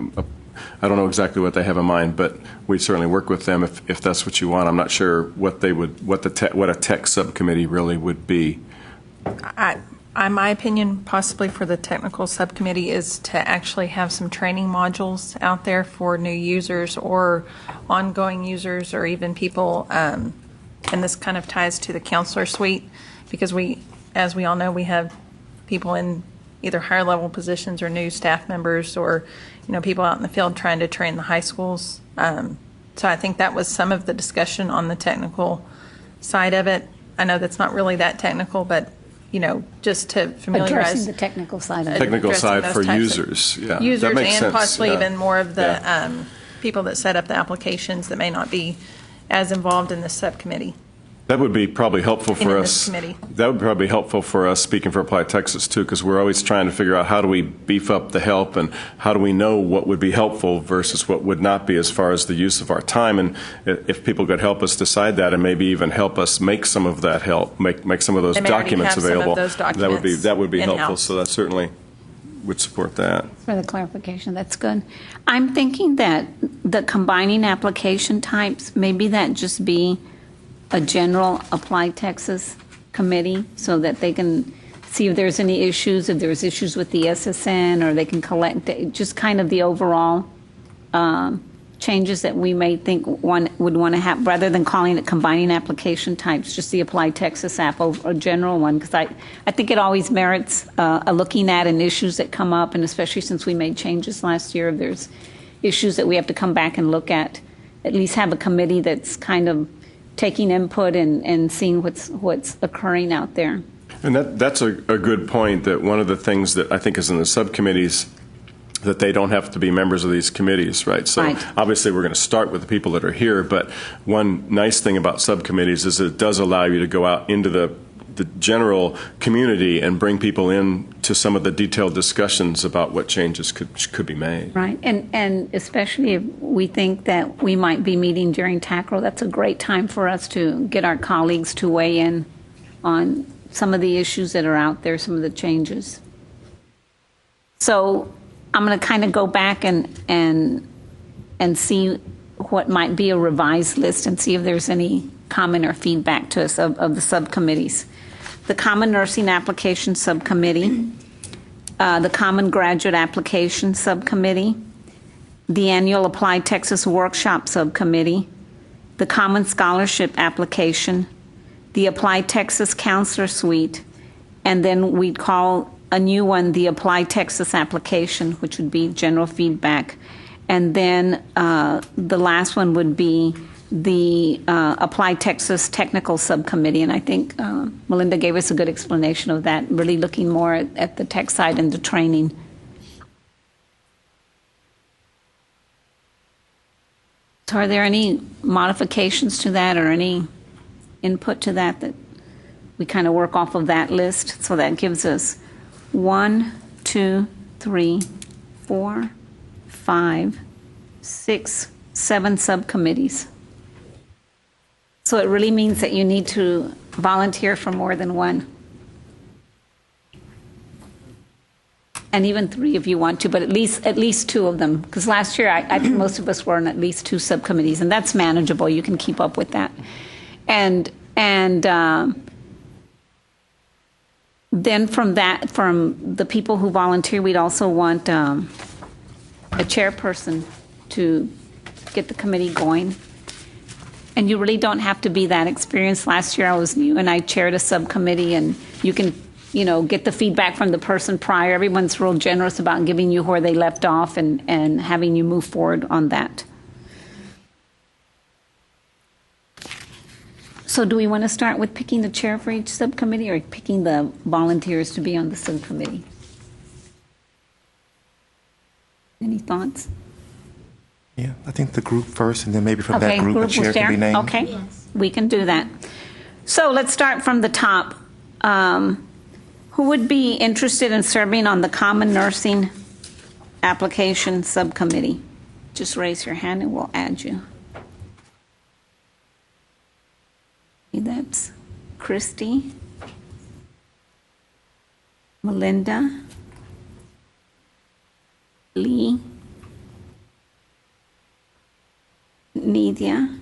I don't know exactly what they have in mind, but we certainly work with them if that's what you want. I'm not sure what a tech subcommittee really would be. I My opinion, possibly for the technical subcommittee, is to actually have some training modules out there for new users or ongoing users, or even people, and this kind of ties to the counselor suite, because as we all know, we have people in either higher level positions or new staff members, or people out in the field trying to train the high schools. So I think that was some of the discussion on the technical side of it. I know that's not really that technical, but just to familiarize. Addressing the technical side of it. Technical side for users, Users, that makes and sense. possibly yeah. even more of the Yeah. people that set up the applications that may not be as involved in this subcommittee. That would be probably helpful And for in us. this committee. That would probably be helpful for us, speaking for Applied Texas, too, because we're always trying to figure out how do we beef up the help and how do we know what would be helpful versus what would not be as far as the use of our time. And if people could help us decide that and maybe even help us make some of that help, make some of those They may already documents have some of available, those that would be helpful. in-house. So that certainly would support that. For the clarification, that's good. I'm thinking that the combining application types, maybe that just be a general Applied Texas committee so that they can see if there's any issues, if there's issues with the SSN, or they can collect just kind of the overall changes that we may think one would want to have, rather than calling it combining application types, just the Applied Texas app, or a general one, because I think it always merits a looking at and issues that come up, and especially since we made changes last year, if there's issues that we have to come back and look at least have a committee that's kind of taking input and seeing what's occurring out there. And that's a good point, that one of the things that I think is in the subcommittees, that they don't have to be members of these committees, right? So Right. obviously we're going to start with the people that are here, but one nice thing about subcommittees is it does allow you to go out into the general community and bring people in to some of the detailed discussions about what changes could be made. Right, and especially if we think that we might be meeting during TACRO, that's a great time for us to get our colleagues to weigh in on some of the issues that are out there, some of the changes. So I'm going to kind of go back and see what might be a revised list and see if there's any comment or feedback to us of the subcommittees. The Common Nursing Application Subcommittee, the Common Graduate Application Subcommittee, the Annual Applied Texas Workshop Subcommittee, the Common Scholarship Application, the Applied Texas Counselor Suite, and then we'd call a new one the Applied Texas Application, which would be general feedback. And then the last one would be the Applied Texas Technical Subcommittee, and I think Melinda gave us a good explanation of that, really looking more at the tech side and the training. So are there any modifications to that or any input to that we kind of work off of that list? So that gives us 1, 2, 3, 4, 5, 6, 7 subcommittees. So it really means that you need to volunteer for more than one. And even 3 if you want to, but at least 2 of them. Because last year, I think most of us were on at least 2 subcommittees, and that's manageable. You can keep up with that. And then from the people who volunteer, we'd also want a chairperson to get the committee going. And you really don't have to be that experienced. Last year I was new and I chaired a subcommittee, and you can, get the feedback from the person prior. Everyone's real generous about giving you where they left off and having you move forward on that. So do we want to start with picking the chair for each subcommittee or picking the volunteers to be on the subcommittee? Any thoughts? Yeah, I think the group first, and then maybe from Okay, that group a will chair can be named. Okay, yes. We can do that. So let's start from the top. Who would be interested in serving on the Common Nursing Application Subcommittee? Just raise your hand and we'll add you. Okay, that's Christy, Melinda, Lee, Nidia.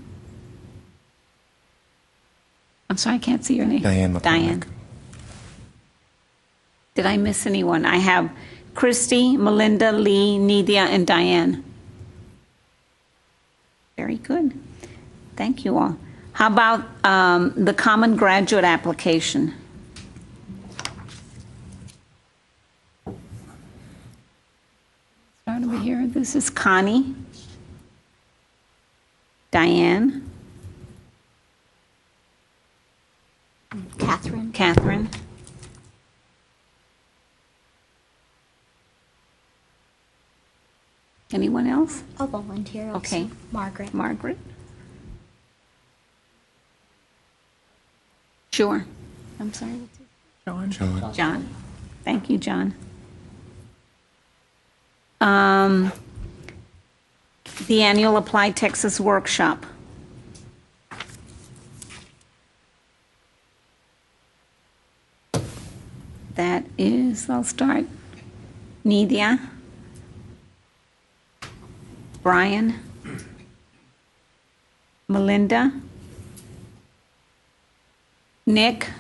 I'm sorry, I can't see your name. Diane McCormick. Diane. Did I miss anyone? I have Christy, Melinda, Lee, Nidia, and Diane. Very good. Thank you all. How about the common graduate application? Start over here. This is Connie, Diane, Catherine. Anyone else? I'll volunteer also. Okay. Margaret. Sure. I'm sorry. What's his? John. Thank you, John. The annual Apply Texas workshop. That is, I'll start. Nidia. Brian. Melinda. Nick.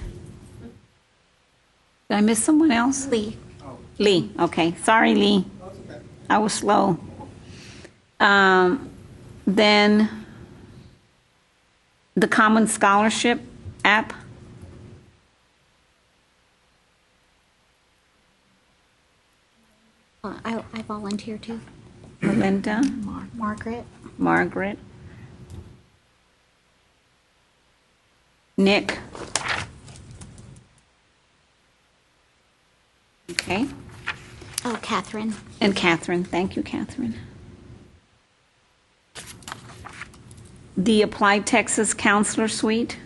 Did I miss someone else? Lee. Okay. Sorry, Lee. I was slow. Then the Common Scholarship app. I volunteer too. Melinda. Margaret. Nick. Okay. Oh, Catherine. And Catherine. Thank you, Catherine. The Applied Texas Counselor Suite.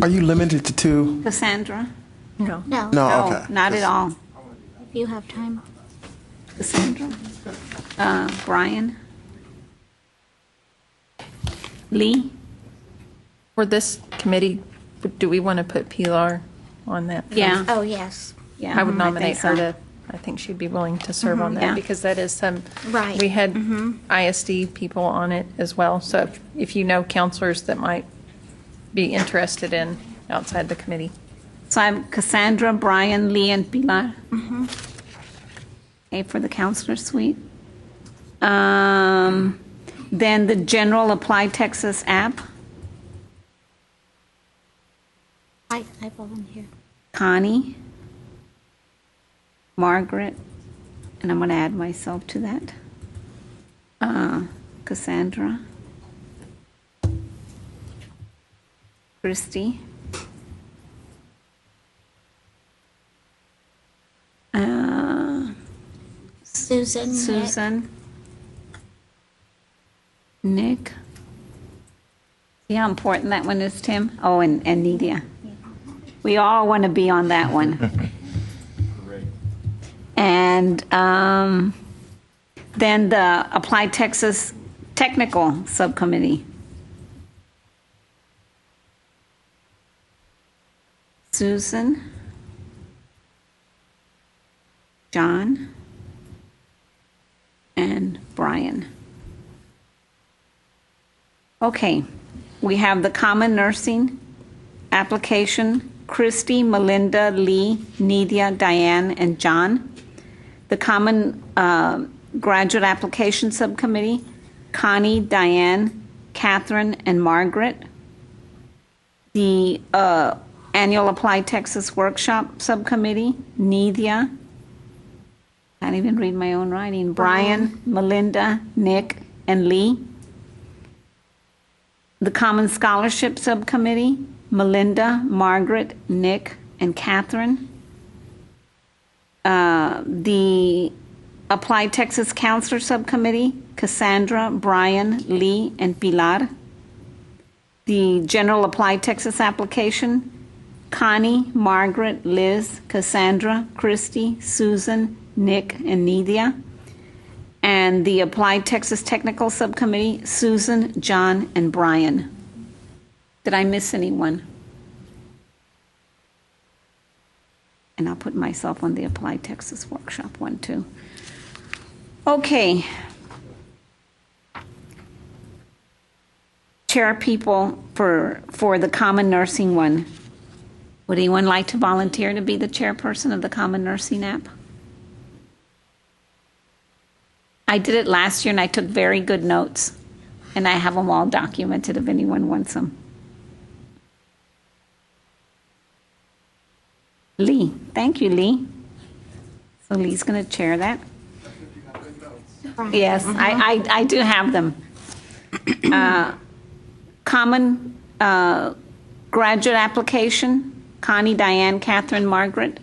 Are you limited to two? Cassandra. No. No, okay. Not at all. If you have time. Cassandra. Brian. Lee. For this committee, do we want to put Pilar on that? Yeah. Oh, yes. Yeah, I would I nominate think so. her to, I think she'd be willing to serve on that Yeah. because that is some, Right. we had ISD people on it as well. So if you know counselors that might be interested in outside the committee. So I have Cassandra, Brian, Lee, and Pilar. Okay, for the Counselor Suite. Then the General Applied Texas app. I volunteer. Connie, Margaret, and I'm going to add myself to that. Cassandra, Christy, Susan. Nick. See how important that one is, Tim? Oh, and Nidia. We all want to be on that one. And then the Applied Texas Technical Subcommittee. Susan, John, and Brian. Okay, we have the Common Nursing application, Christy, Melinda, Lee, Nidia, Diane, and John. The Common Graduate Application Subcommittee, Connie, Diane, Catherine, and Margaret. The Annual Applied Texas Workshop Subcommittee, Nidia, can't even read my own writing, Brian, Melinda, Nick, and Lee. The Common Scholarship Subcommittee, Melinda, Margaret, Nick, and Catherine. The Applied Texas Counselor Subcommittee, Cassandra, Brian, Lee, and Pilar. The General Applied Texas Application, Connie, Margaret, Liz, Cassandra, Christy, Susan, Nick, and Nidia. And the Applied Texas Technical Subcommittee, Susan, John, and Brian. Did I miss anyone? And I'll put myself on the Applied Texas Workshop one, too. Okay. chair people for the Common Nursing one. Would anyone like to volunteer to be the chairperson of the Common Nursing app? I did it last year and I took very good notes, and I have them all documented if anyone wants them. Lee, thank you, Lee. So Lee's going to chair that. Yes, I do have them. Common graduate application, Connie, Diane, Catherine, Margaret.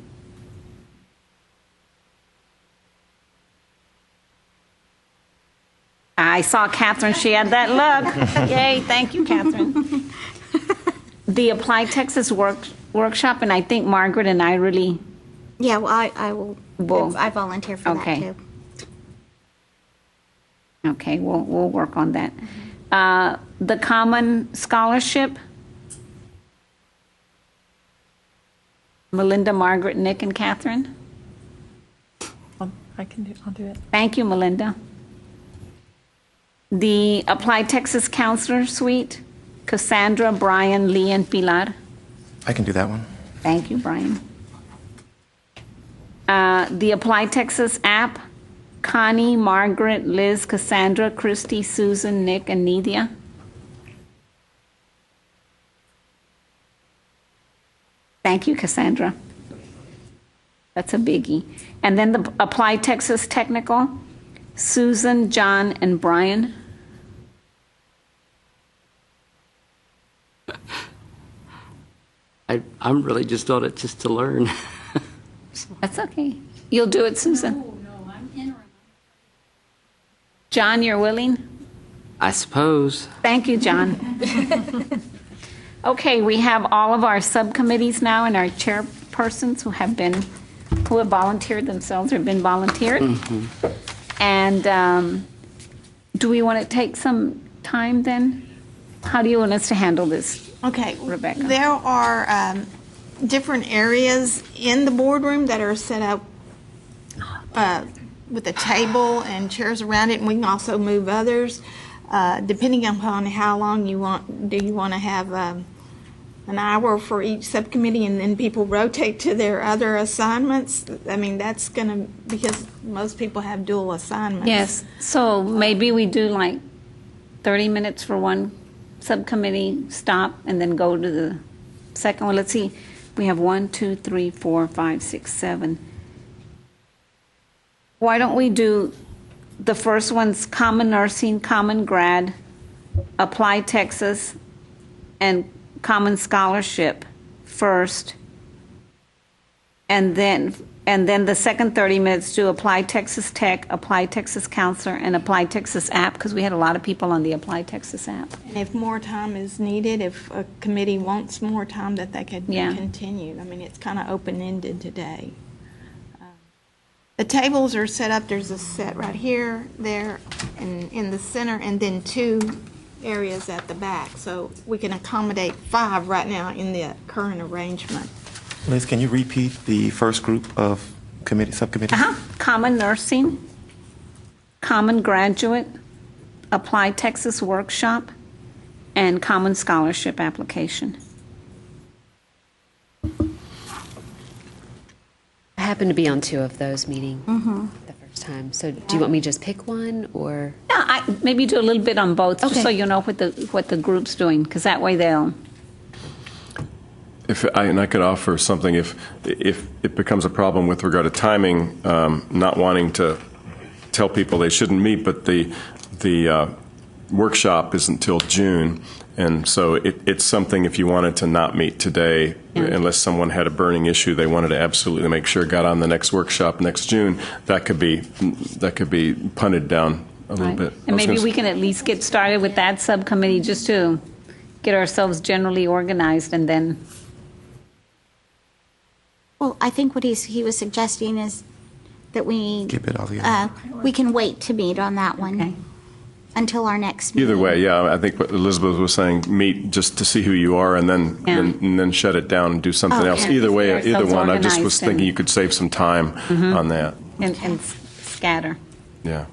I saw Catherine, she had that look. Yay, thank you, Catherine. The Apply Texas workshop, and I think Margaret and I really... Yeah, well, I will. I volunteer for that too. Okay, we'll work on that. The Common Scholarship, Melinda, Margaret, Nick, and Catherine. I'll do it. Thank you, Melinda. The Apply Texas Counselor Suite, Cassandra, Brian, Lee, and Pilar. I can do that one. Thank you, Brian. The Apply Texas app, Connie, Margaret, Liz, Cassandra, Christy, Susan, Nick, and Nidia. Thank you, Cassandra. That's a biggie. And then the Apply Texas Technical, Susan, John, and Brian. I'm really just on it just to learn. That's okay. You'll do it, Susan. No, I'm interim. John, you're willing? I suppose. Thank you, John. Okay, we have all of our subcommittees now and our chairpersons who have volunteered themselves or been volunteered. Mm-hmm. And do we want to take some time then? How do you want us to handle this? Okay, Rebecca. There are different areas in the boardroom that are set up with a table and chairs around it, and we can also move others depending upon how long you want. Do you want to have an hour for each subcommittee and then people rotate to their other assignments? I mean, that's going to, because most people have dual assignments. Yes, so maybe we do like 30 minutes for one subcommittee, stop, and then go to the second one. Let's see, we have 1, 2, 3, 4, 5, 6, 7. Why don't we do the first one's Common Nursing, Common Grad, Apply Texas, and Common Scholarship first, and then the second 30 minutes do Apply Texas Tech, Apply Texas Counselor, and Apply Texas app, because we had a lot of people on the Apply Texas app. And if more time is needed, if a committee wants more time, that they could continue. I mean, it's kind of open-ended today. The tables are set up, there's a set right here, there, and in the center, and then 2 areas at the back. So we can accommodate 5 right now in the current arrangement. Liz, can you repeat the first group of subcommittees? Common Nursing, Common Graduate, Apply Texas Workshop, and Common Scholarship Application. I happened to be on 2 of those meeting the first time. So do you want me to just pick one, or? Yeah, maybe do a little bit on both, just Okay. so you know what the group's doing, because that way they'll. And I could offer something if it becomes a problem with regard to timing, not wanting to tell people they shouldn't meet, but the workshop isn't until June, and so it's something if you wanted to not meet today, unless someone had a burning issue they wanted to absolutely make sure got on the next workshop next June, that could be punted down a little bit. And maybe we can at least get started with that subcommittee just to get ourselves generally organized, and then. Well, I think what he was suggesting is that we Keep it all together. we can wait to meet on that one until our next meeting. Either way, yeah, I think what Elizabeth was saying, meet just to see who you are, and then shut it down and do something else. Either way, either one. I just was thinking you could save some time on that. And scatter. Yeah.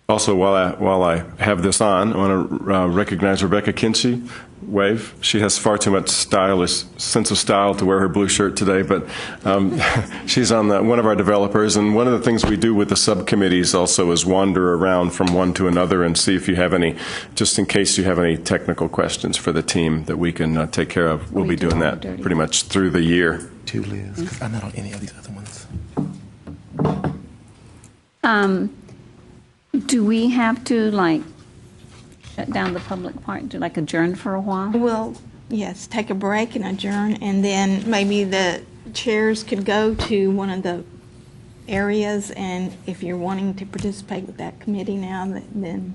Also, while I have this on, I want to recognize Rebecca Kinsey. Wave. She has far too much sense of style to wear her blue shirt today, but she's on one of our developers. And one of the things we do with the subcommittees also is wander around from one to another and see if you have any, just in case you have any technical questions for the team that we can take care of. We'll be doing that pretty much through the year. To Liz, because I'm not on any of these other ones. Do we have to shut down the public part, to adjourn for a while? Well, yes, take a break and adjourn, and then maybe the chairs could go to one of the areas, and if you're wanting to participate with that committee now, then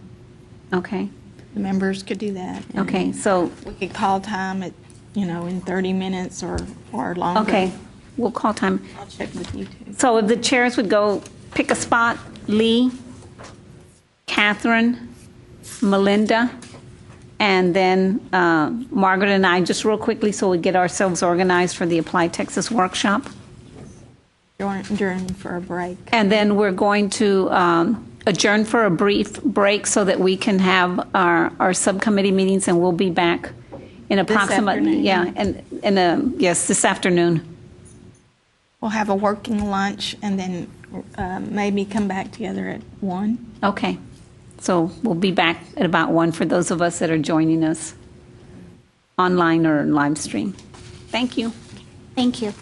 okay, the members could do that. And okay, so we could call time at, in 30 minutes or longer. Okay, we'll call time. I'll check with you too. So if the chairs would go pick a spot, Lee, Catherine, Melinda, and then Margaret and I, just real quickly so we get ourselves organized for the Apply Texas workshop. Adjourn for a break. And then we're going to adjourn for a brief break so that we can have our subcommittee meetings, and we'll be back in approximately, yes, this afternoon. We'll have a working lunch and then maybe come back together at 1. Okay. So we'll be back at about 1 for those of us that are joining us online or live stream. Thank you. Thank you.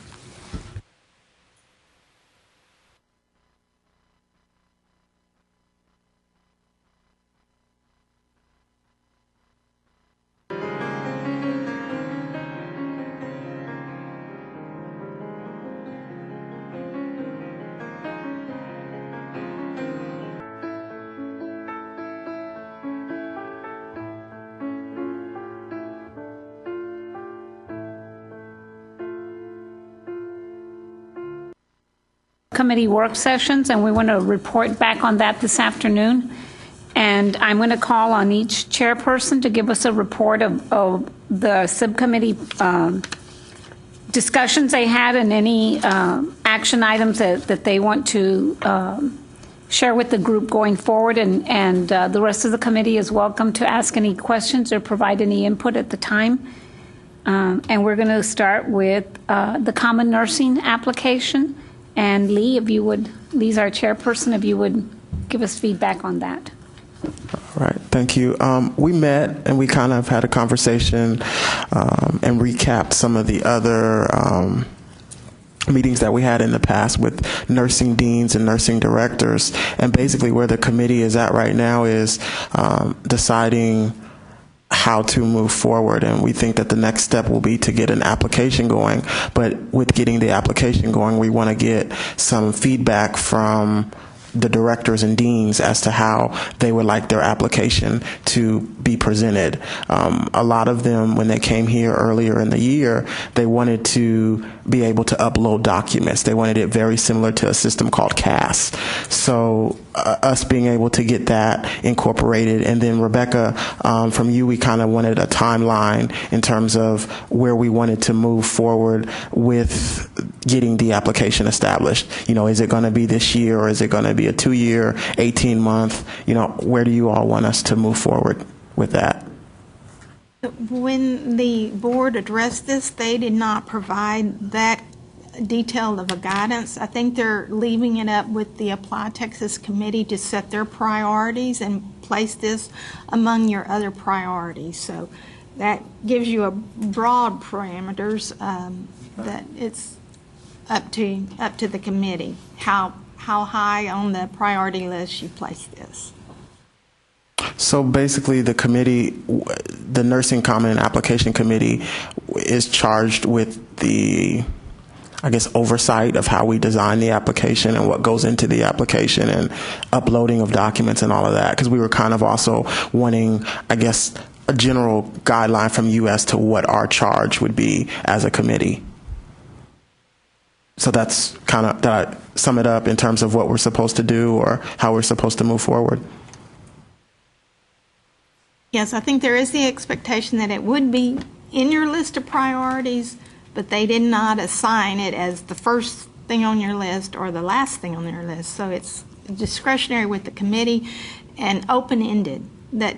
Committee work sessions, and we want to report back on that this afternoon. And I'm going to call on each chairperson to give us a report of the subcommittee discussions they had and any action items that they want to share with the group going forward. And the rest of the committee is welcome to ask any questions or provide any input at the time. And we're going to start with the common nursing application. And Lee, Lee's our chairperson, if you would give us feedback on that. All right, thank you. We met and we kind of had a conversation and recapped some of the other meetings that we had in the past with nursing deans and nursing directors. And basically where the committee is at right now is deciding how to move forward, and we think that the next step will be to get an application going. But with getting the application going, we want to get some feedback from the directors and deans as to how they would like their application to be presented. A lot of them, when they came here earlier in the year, they wanted to be able to upload documents. They wanted it very similar to a system called CAS. So us being able to get that incorporated. And then Rebecca, from you, we kind of wanted a timeline in terms of where we wanted to move forward with getting the application established. Is it going to be this year, or is it going to be a 2-year, 18-month? Where do you all want us to move forward with that? When the board addressed this, they did not provide that detailed of a guidance. I think they're leaving it up with the Apply Texas Committee to set their priorities and place this among your other priorities. So that gives you a broad parameters that it's up to the committee how high on the priority list you place this. So basically the committee, the Nursing Common and Application Committee, is charged with the, oversight of how we design the application and what goes into the application and uploading of documents and all of that. Because we were kind of also wanting, a general guideline from you as to what our charge would be as a committee. So that's kind of, did I sum it up in terms of what we're supposed to do or how we're supposed to move forward? Yes, I think there is the expectation that it would be in your list of priorities, but they did not assign it as the first thing on your list or the last thing on your list. So it's discretionary with the committee, and open-ended. That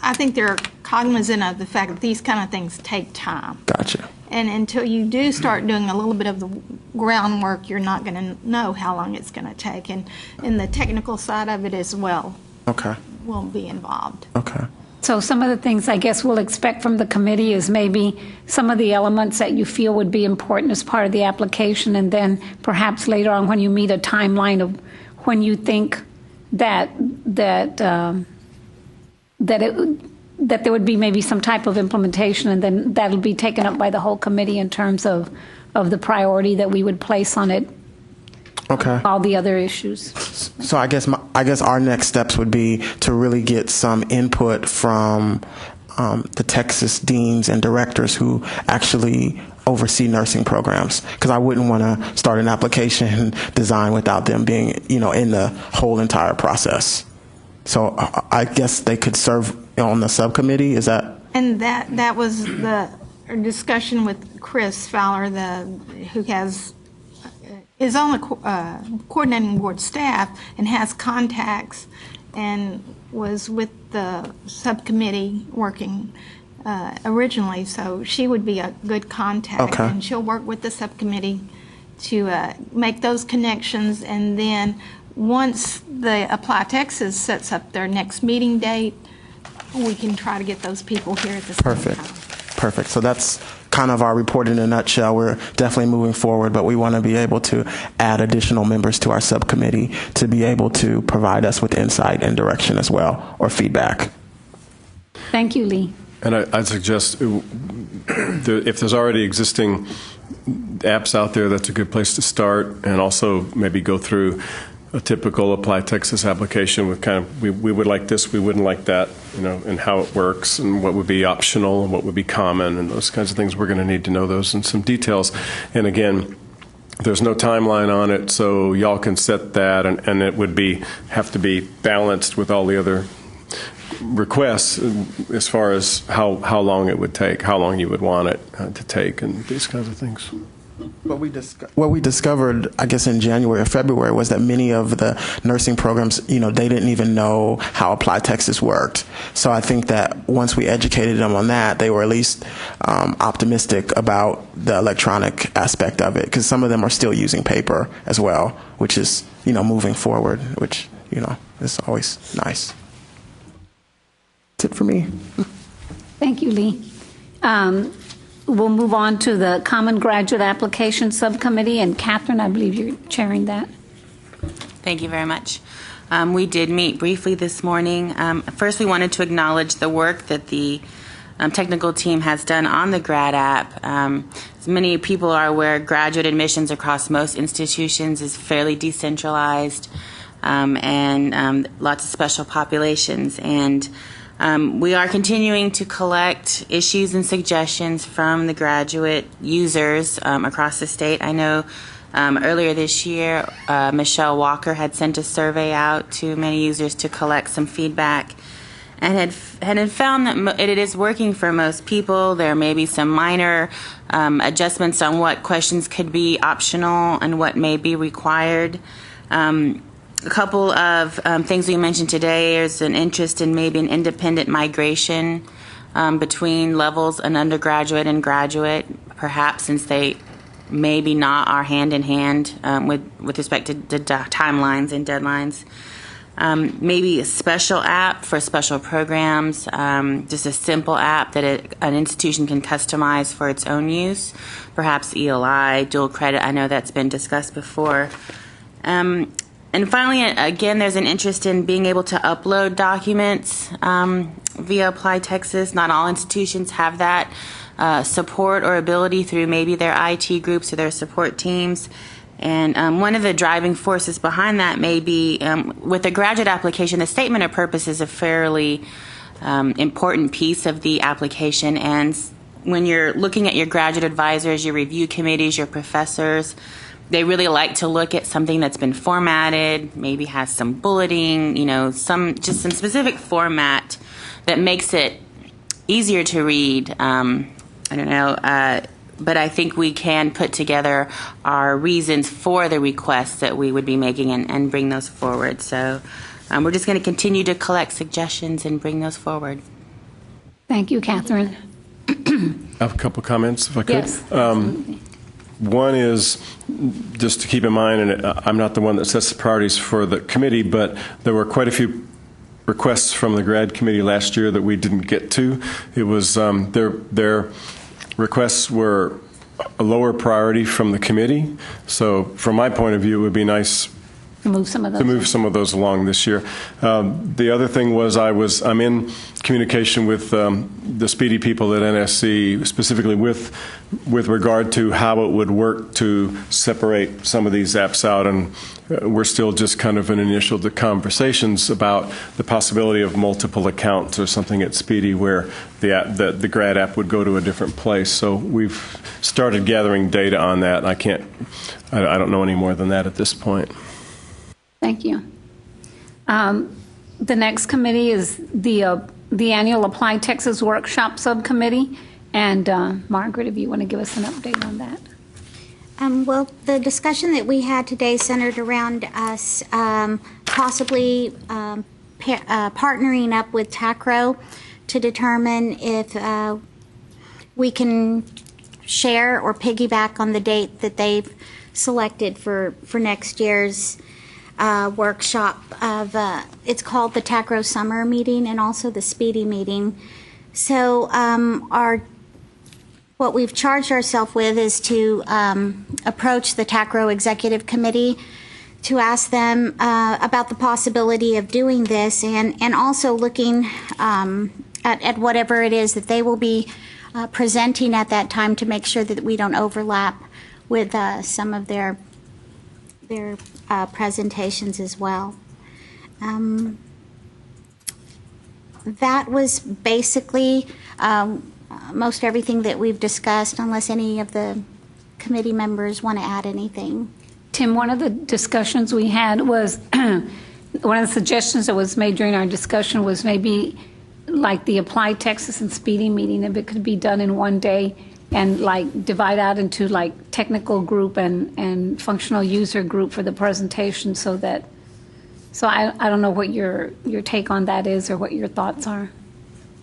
I think they're cognizant of the fact that these kind of things take time. Gotcha. And until you do start doing a little bit of the groundwork, you're not going to know how long it's going to take. And the technical side of it as well Okay. will be involved. Okay. So some of the things I guess we'll expect from the committee is maybe some of the elements that you feel would be important as part of the application, and then perhaps later on when you meet a timeline of when you think that there would be maybe some type of implementation, and then that'll be taken up by the whole committee in terms of the priority that we would place on it. Okay. All the other issues. So I guess our next steps would be to really get some input from the Texas deans and directors who actually oversee nursing programs, because I wouldn't want to start an application design without them being, in the whole entire process. So I guess they could serve on the subcommittee. Is that? And that was the discussion with Chris Fowler, who is on the coordinating board staff and has contacts and was with the subcommittee working originally. So she would be a good contact. Okay. And she'll work with the subcommittee to make those connections. And then once the Apply Texas sets up their next meeting date, we can try to get those people here at the same time. Perfect. So that's kind of our report in a nutshell. We're definitely moving forward, but we want to be able to add additional members to our subcommittee to be able to provide us with insight and direction as well, or feedback. Thank you, Lee. And I'd suggest if there's already existing apps out there, that's a good place to start, and also maybe go through a typical Apply Texas application with kind of, we would like this, we wouldn't like that, and how it works, and what would be optional and what would be common, and those kinds of things. We're going to need to know those in some details. And again, there's no timeline on it, so y'all can set that, and it would have to be balanced with all the other requests as far as how long it would take, how long you would want it to take, and these kinds of things. What we discovered, I guess, in January or February was that many of the nursing programs, they didn't even know how Apply Texas worked. So I think that once we educated them on that, they were at least optimistic about the electronic aspect of it, because some of them are still using paper as well, which is, moving forward, which, is always nice. That's it for me. Thank you, Lee. We'll move on to the Common Graduate Application Subcommittee, and Catherine, I believe you're chairing that. Thank you very much. We did meet briefly this morning. First, we wanted to acknowledge the work that the technical team has done on the grad app. As many people are aware, graduate admissions across most institutions is fairly decentralized, and lots of special populations. And we are continuing to collect issues and suggestions from the graduate users across the state. I know earlier this year, Michelle Walker had sent a survey out to many users to collect some feedback, and had found that it is working for most people. There may be some minor adjustments on what questions could be optional and what may be required. A couple of things we mentioned today is an interest in maybe an independent migration between levels, an undergraduate and graduate, perhaps, since they maybe not are hand in hand with respect to the timelines and deadlines. Maybe a special app for special programs, just a simple app that an institution can customize for its own use, perhaps ELI, dual credit. I know that's been discussed before. And finally, again, there's an interest in being able to upload documents via Apply Texas. Not all institutions have that support or ability through maybe their IT groups or their support teams. And one of the driving forces behind that may be with a graduate application, the statement of purpose is a fairly important piece of the application. And when you're looking at your graduate advisors, your review committees, your professors, they really like to look at something that's been formatted, maybe has some bulleting, some specific format that makes it easier to read. But I think we can put together our reasons for the requests that we would be making and bring those forward. So we're just going to continue to collect suggestions and bring those forward. Thank you, Catherine. I have a couple comments, if I could. Yes. One is just to keep in mind, and I'm not the one that sets the priorities for the committee, but there were quite a few requests from the grad committee last year that we didn't get to. It was their requests were a lower priority from the committee. So from my point of view, it would be nice To move some of those. to move some of those along this year. The other thing was I'm in communication with the Speedy people at NSC, specifically with regard to how it would work to separate some of these apps out, and we're still just kind of in initial conversations about the possibility of multiple accounts or something at Speedy where the grad app would go to a different place. So we've started gathering data on that. I don't know any more than that at this point. Thank you. The next committee is the annual Apply Texas Workshop Subcommittee. And Margaret, if you want to give us an update on that. Well, the discussion that we had today centered around us possibly partnering up with TACRO to determine if we can share or piggyback on the date that they've selected for next year's workshop of it's called the TACRO Summer Meeting and also the Speedy Meeting. So what we've charged ourselves with is to approach the TACRO Executive Committee to ask them about the possibility of doing this and also looking at whatever it is that they will be presenting at that time to make sure that we don't overlap with some of their presentations as well. That was basically most everything that we've discussed, unless any of the committee members want to add anything. Tim, one of the discussions we had was, one of the suggestions that was made during our discussion was maybe like the Apply Texas and Speedy meeting, if it could be done in one day and like divide out into like technical group and functional user group for the presentation so I don't know what your take on that is or what your thoughts are.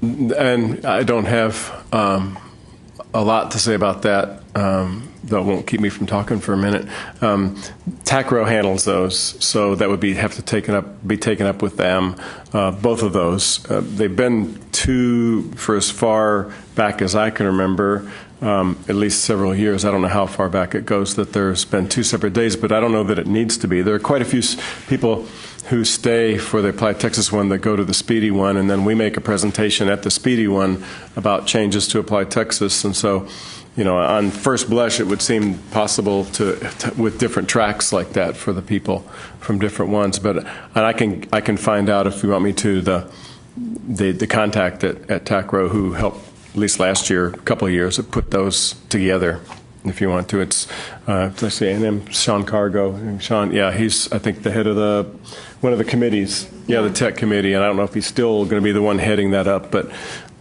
And I don't have a lot to say about that, though it won't keep me from talking for a minute. TACRO handles those, so that would have to be taken up with them. Both of those, they've been two for as far back as I can remember, at least several years. I don't know how far back it goes that there's been two separate days, but I don't know that it needs to be. There are quite a few people who stay for the Apply Texas one that go to the Speedy one, and then we make a presentation at the Speedy one about changes to Apply Texas. And so, on first blush, it would seem possible with different tracks like that for the people from different ones. But I can find out, if you want me to, the contact at TACRO who helped at least last year, a couple of years, put those together. If you want to, it's let's see, A&M Sean Cargo. And Sean, yeah, he's I think the head of one of the committees, the tech committee, and I don't know if he's still going to be the one heading that up, but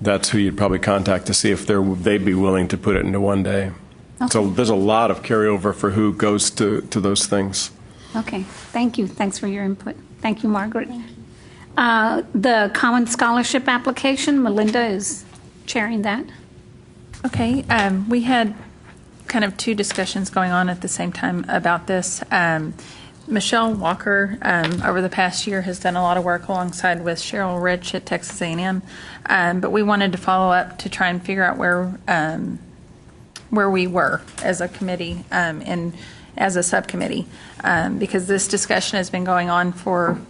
that's who you'd probably contact to see if they'd be willing to put it into one day. Okay. So there's a lot of carryover for who goes to those things. Okay, thank you. Thanks for your input. Thank you, Margaret. The Common Scholarship application, Melinda is chairing that. Okay, we had kind of two discussions going on at the same time about this. Michelle Walker, over the past year, has done a lot of work alongside with Cheryl Rich at Texas A&M, but we wanted to follow up to try and figure out where we were as a committee and as a subcommittee, because this discussion has been going on for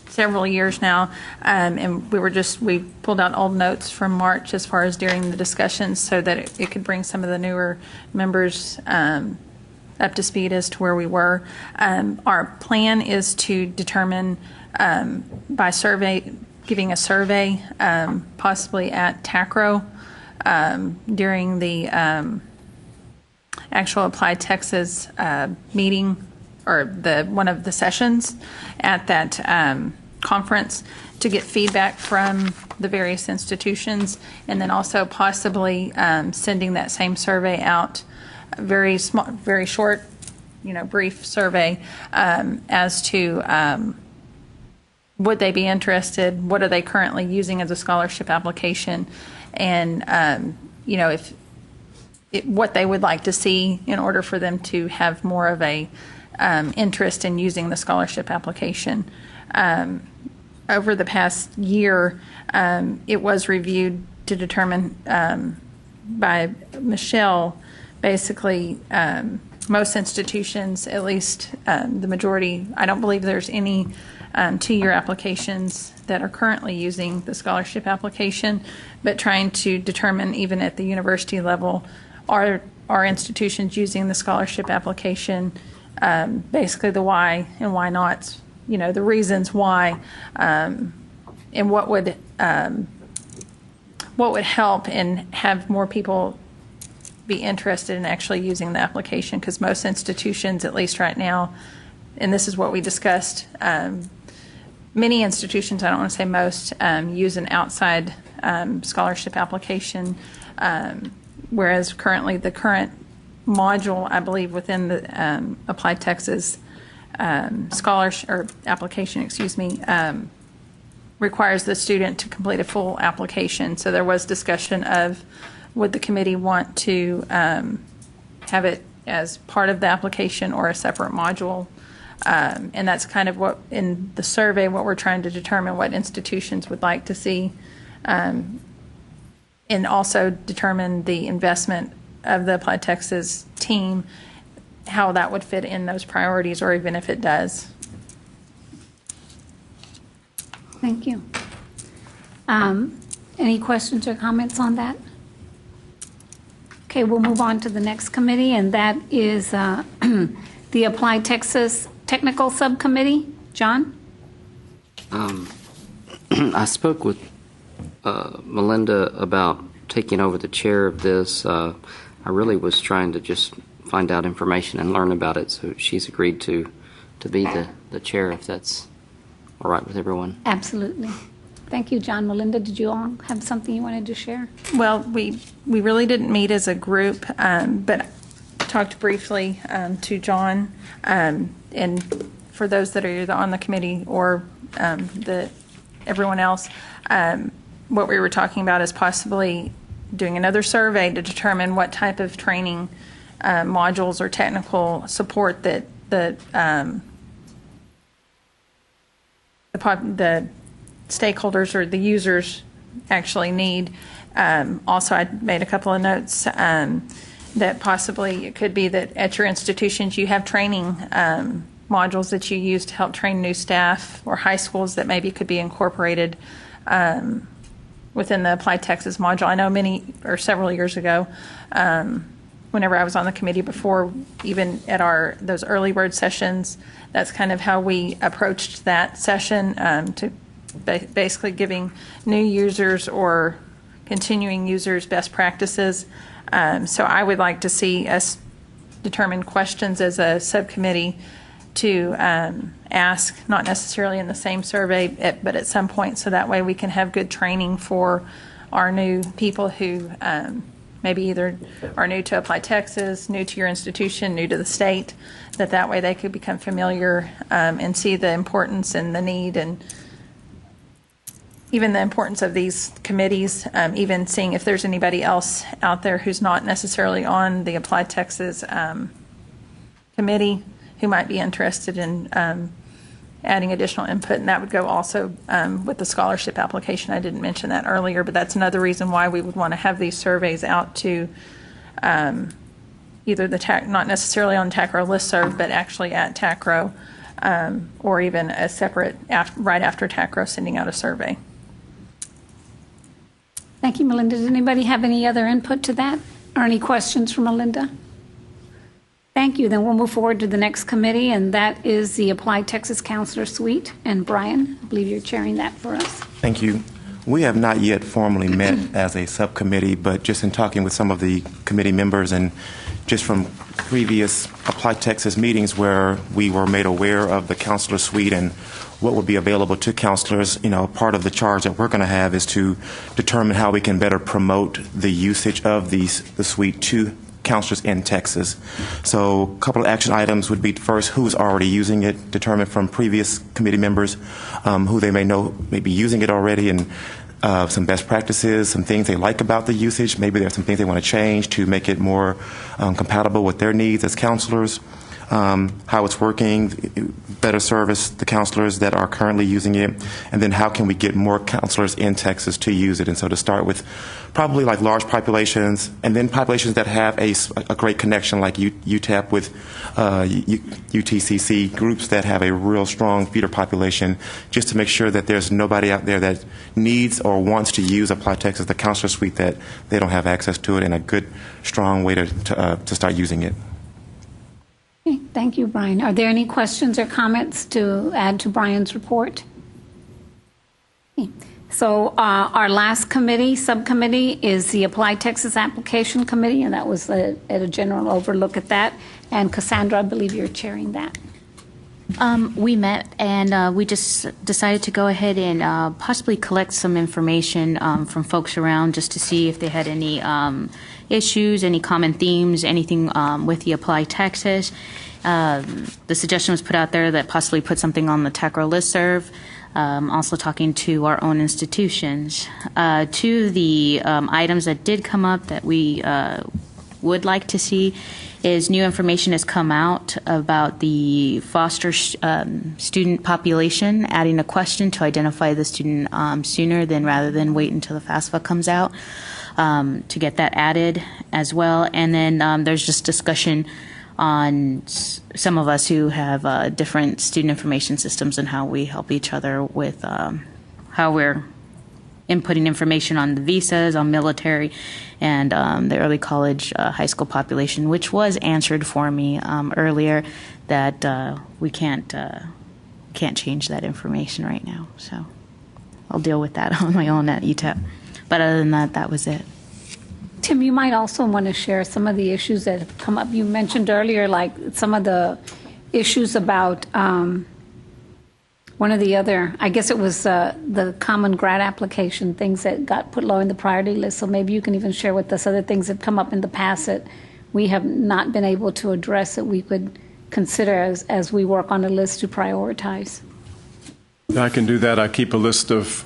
several years now, and we pulled out old notes from March as far as during the discussions so that it could bring some of the newer members up to speed as to where we were. Our plan is to determine by giving a survey, possibly at TACRO during the actual Apply Texas meeting or one of the sessions at that conference to get feedback from the various institutions, and then also possibly sending that same survey out, very small, very short, brief survey as to would they be interested? What are they currently using as a scholarship application? And, what they would like to see in order for them to have more of a interest in using the scholarship application. Over the past year, it was reviewed to determine by Michelle, basically, most institutions, at least the majority, I don't believe there's any 2-year applications that are currently using the scholarship application, but trying to determine even at the university level, are institutions using the scholarship application, basically the why and why not, the reasons why, and what would help and have more people be interested in actually using the application, because most institutions, at least right now, and this is what we discussed, many institutions, I don't want to say most, use an outside scholarship application, whereas currently the current module, I believe, within the Applied Texas scholarship or application, requires the student to complete a full application. So there was discussion of, would the committee want to have it as part of the application or a separate module? And that's kind of what, in the survey, what we're trying to determine what institutions would like to see, and also determine the investment of the Applied Texas team, how that would fit in those priorities, or even if it does. Thank you. Any questions or comments on that? Okay, we'll move on to the next committee, and that is the Applied Texas Technical Subcommittee. John? I spoke with Melinda about taking over the chair of this. I really was trying to just find out information and learn about it, so she's agreed to be the chair, if that's all right with everyone. Absolutely. Thank you, John. Melinda, did you all have something you wanted to share? Well, we really didn't meet as a group, but talked briefly to John, and for those that are either on the committee or everyone else, what we were talking about is possibly doing another survey to determine what type of training modules or technical support that the stakeholders or the users actually need. Also, I made a couple of notes that possibly it could be that at your institutions you have training modules that you use to help train new staff, or high schools that maybe could be incorporated within the Applied Texas module. I know several years ago, whenever I was on the committee before, even at those early bird sessions, that's kind of how we approached that session, to basically giving new users or continuing users best practices. So I would like to see us determine questions as a subcommittee to ask, not necessarily in the same survey, but at some point, so that way we can have good training for our new people who maybe either are new to Applied Texas, new to your institution, new to the state, that way they could become familiar and see the importance and the need, and even the importance of these committees, even seeing if there's anybody else out there who's not necessarily on the Applied Texas committee who might be interested in adding additional input, and that would go also with the scholarship application. I didn't mention that earlier, but that's another reason why we would want to have these surveys out to either the TAC, not necessarily on TACRO listserv, but actually at TACRO, or even a separate, right after TACRO, sending out a survey. Thank you, Melinda. Does anybody have any other input to that, or any questions for Melinda? Thank you. Then we'll move forward to the next committee, and that is the Applied Texas Counselor Suite. And Brian, I believe you're chairing that for us. Thank you. We have not yet formally met as a subcommittee, but just in talking with some of the committee members and just from previous Applied Texas meetings where we were made aware of the Counselor Suite and what would be available to counselors, part of the charge that we're going to have is to determine how we can better promote the usage of the suite to counselors in Texas. So a couple of action items would be, first, who's already using it, determine from previous committee members who they may know may be using it already, and some best practices, some things they like about the usage. Maybe there's some things they want to change to make it more compatible with their needs as counselors. How it's working, better service the counselors that are currently using it, and then how can we get more counselors in Texas to use it. And so to start with probably like large populations, and then populations that have a great connection like UTEP with UTCC, groups that have a real strong feeder population, just to make sure that there's nobody out there that needs or wants to use Apply Texas, the counselor suite, that they don't have access to it, and a good, strong way to start using it. Okay, thank you, Brian. Are there any questions or comments to add to Brian's report? Okay. So our last subcommittee is the Apply Texas Application Committee, and that was at a general overlook at that. And Cassandra, I believe you're chairing that. We met and we just decided to go ahead and possibly collect some information from folks around, just to see if they had any issues, any common themes, anything with the Apply Texas. The suggestion was put out there that possibly put something on the TACRO listserv. Also talking to our own institutions. Two of the items that did come up that we would like to see is new information has come out about the foster student population, adding a question to identify the student sooner rather than wait until the FAFSA comes out, to get that added as well. And then there's just discussion on some of us who have different student information systems and how we help each other with how we're inputting information on the visas, on military, and the early college, high school population, which was answered for me earlier, that we can't change that information right now. So I'll deal with that on my own at UTEP. But other than that, that was it. Tim, you might also want to share some of the issues that have come up. You mentioned earlier, like some of the issues about one of the other, I guess it was the common grad application, things that got put low in the priority list. So maybe you can even share with us other things that have come up in the past that we have not been able to address, that we could consider as we work on a list to prioritize. I can do that. I keep a list of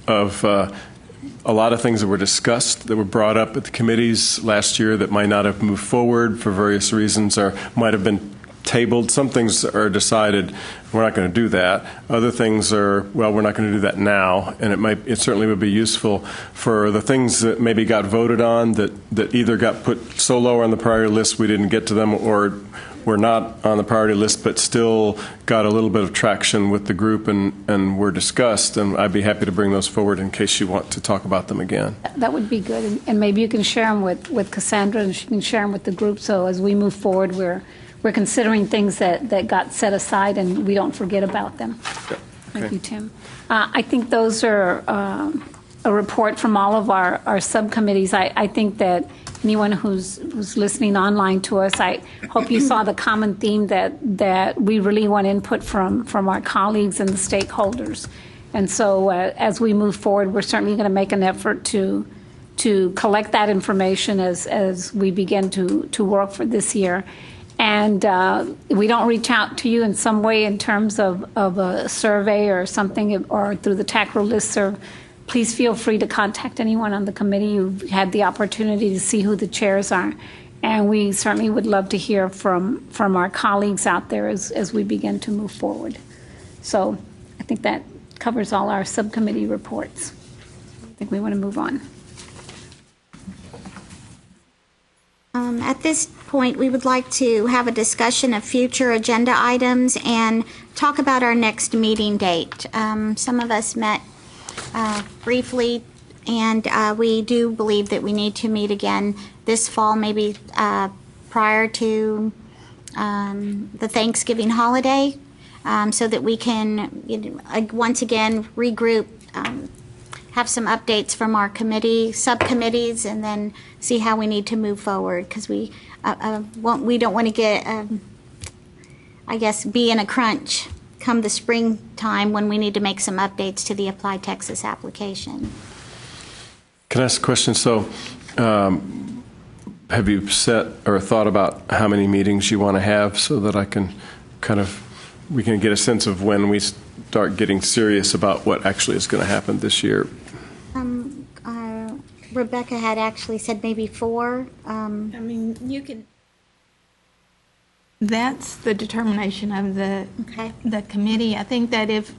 a lot of things that were discussed, that were brought up at the committees last year that might not have moved forward for various reasons, or might have been tabled. Some things are decided, we're not going to do that. Other things are, well, we're not going to do that now. And it certainly would be useful for the things that maybe got voted on that either got put so low on the priority list we didn't get to them, or were not on the priority list but still got a little bit of traction with the group and were discussed. And I'd be happy to bring those forward in case you want to talk about them again. That would be good. And maybe you can share them with Cassandra, and she can share them with the group, so as we move forward, we're considering things that got set aside and we don't forget about them. Yeah. Thank you, Tim. I think those are a report from all of our subcommittees. I think that anyone who's listening online to us, I hope you saw the common theme that we really want input from our colleagues and the stakeholders. And so as we move forward, we're certainly going to make an effort to collect that information as we begin to work for this year. And we don't reach out to you in some way in terms of a survey or something, or through the TACRO listserv, please feel free to contact anyone on the committee. You've had the opportunity to see who the chairs are. And we certainly would love to hear from our colleagues out there as we begin to move forward. So I think that covers all our subcommittee reports. I think we want to move on. At this point, we would like to have a discussion of future agenda items and talk about our next meeting date. Some of us met briefly, and we do believe that we need to meet again this fall, maybe prior to the Thanksgiving holiday, so that we can once again regroup, have some updates from our subcommittees, and then see how we need to move forward, because we don't want to get, I guess, be in a crunch come the springtime when we need to make some updates to the Apply Texas application. Can I ask a question? So have you set or thought about how many meetings you want to have so that I can we can get a sense of when we start getting serious about what actually is going to happen this year? Rebecca had actually said maybe 4. You can. That's the determination of the committee. I think that if